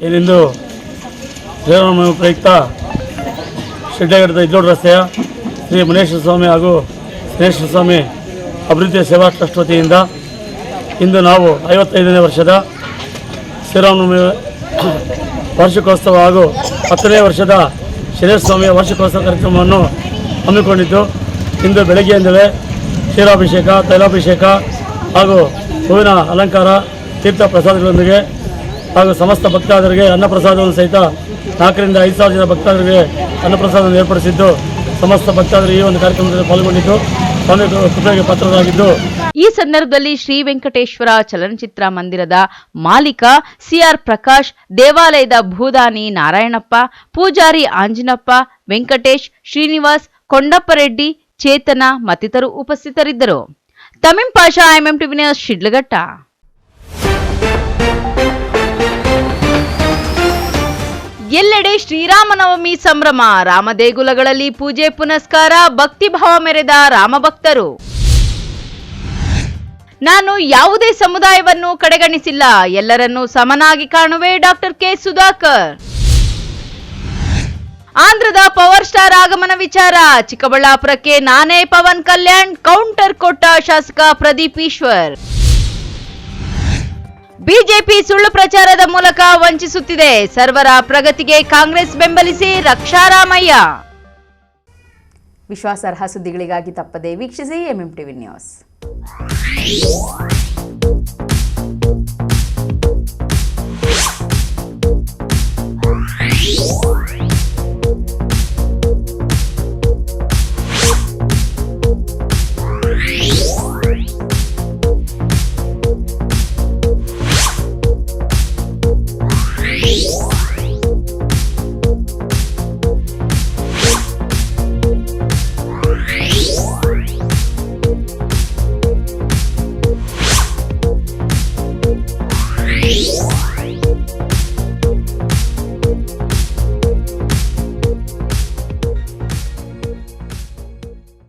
ಏನೆಂದು ಶ್ರೀರಾಮನವಮಿ ಪ್ರಯುಕ್ತ ಶಿಡ್ಲಘಟ್ಟದ ಇದ್ಲೂಡು ರಸ್ತೆಯ ಶ್ರೀ ಮುನೇಶ್ವರ ಸ್ವಾಮಿ ಹಾಗೂ ಶನೇಶ್ವರ ಸ್ವಾಮಿ ಅಭಿವೃದ್ಧಿ ಸೇವಾ ಟ್ರಸ್ಟ್ ವತಿಯಿಂದ ಇಂದು ನಾವು 55ನೇ ವರ್ಷದ ಶ್ರೀರಾಮನವಮಿ ವಾರ್ಷಿಕೋತ್ಸವ ಹಾಗೂ 10ನೇ ವರ್ಷದ ಶನೇಶ್ವರ ಸ್ವಾಮಿಯ ವಾರ್ಷಿಕೋತ್ಸವ ಕಾರ್ಯಕ್ರಮವನ್ನು ಹಮ್ಮಿಕೊಂಡಿದ್ದು, ಇಂದು ಬೆಳಗ್ಗೆಯಿಂದಲೇ ಕ್ಷೀರಾಭಿಷೇಕ, ತೈಲಾಭಿಷೇಕ ಹಾಗೂ ಹೂವಿನ ಅಲಂಕಾರ, ತೀರ್ಥ ಪ್ರಸಾದಗಳೊಂದಿಗೆ ಹಾಗೂ ಸಮಸ್ತ ಭಕ್ತಾದರಿಗೆ ಅನ್ನಪ್ರಸಾದವನ್ನು ಸಹಿತ 4 ರಿಂದ 5 ಸಾವಿರ ಜನ ಭಕ್ತಾದರಿಗೆ ಅನ್ನಪ್ರಸಾದವನ್ನು ಏರ್ಪಡಿಸಿದ್ದು, ಸಮಸ್ತ ಭಕ್ತಾದರು ಈ ಒಂದು ಕಾರ್ಯಕ್ರಮದಲ್ಲಿ ಪಾಲ್ಗೊಂಡಿದ್ದು ಸ್ವಾಮಿ ಕೃಪೆಗೆ ಪಾತ್ರರಾಗಿದ್ದು, ಈ ಸಂದರ್ಭದಲ್ಲಿ ಶ್ರೀ ವೆಂಕಟೇಶ್ವರ ಚಲನಚಿತ್ರ ಮಂದಿರದ ಮಾಲೀಕ ಸಿಆರ್ ಪ್ರಕಾಶ್, ದೇವಾಲಯದ ಭೂದಾನಿ ನಾರಾಯಣಪ್ಪ, ಪೂಜಾರಿ ಆಂಜಿನಪ್ಪ, ವೆಂಕಟೇಶ್, ಶ್ರೀನಿವಾಸ್, ಕೊಂಡಪ್ಪರೆಡ್ಡಿ, ಚೇತನ ಮತ್ತಿತರರು ಉಪಸ್ಥಿತರಿದ್ದರು. ತಮೀಂ ಪಾಷಾ, ಎಂಎಂಟಿವಿ ನ್ಯೂಸ್, ಶಿಡ್ಲಘಟ್ಟ. ಎಲ್ಲೆಡೆ ಶ್ರೀರಾಮನವಮಿ ಸಂಭ್ರಮ. ರಾಮದೇಗುಲಗಳಲ್ಲಿ ಪೂಜೆ ಪುನಸ್ಕಾರ, ಭಕ್ತಿಭಾವ ಮೆರೆದ ರಾಮಭಕ್ತರು. ನಾನು ಯಾವುದೇ ಸಮುದಾಯವನ್ನು ಕಡೆಗಣಿಸಿಲ್ಲ, ಎಲ್ಲರನ್ನೂ ಸಮನಾಗಿ ಕಾಣುವೆ. Doctor K Sudhakar. ಆಂಧ್ರದ ಪವರ್ ಸ್ಟಾರ್ ಆಗಮನ ವಿಚಾರ. ಚಿಕ್ಕಬಳ್ಳಾಪುರಕ್ಕೆ ನಾನೇ ಪವನ್ ಕಲ್ಯಾಣ್, ಕೌಂಟರ್ ಕೊಟ್ಟ ಶಾಸಕ ಪ್ರದೀಪ್ ಈಶ್ವರ್. ಬಿಜೆಪಿ ಸುಳ್ಳು ಪ್ರಚಾರದ ಮೂಲಕ ವಂಚಿಸುತ್ತಿದೆ, ಸರ್ವರ ಪ್ರಗತಿಗೆ ಕಾಂಗ್ರೆಸ್ ಬೆಂಬಲಿಸಿ ರಕ್ಷಾರಾಮಯ್ಯ. ವಿಶ್ವಾಸಾರ್ಹ ಸುದ್ದಿಗಳಿಗಾಗಿ ತಪ್ಪದೇ ವೀಕ್ಷಿಸಿ ಎಂಎಂಟಿವಿ ನ್ಯೂಸ್.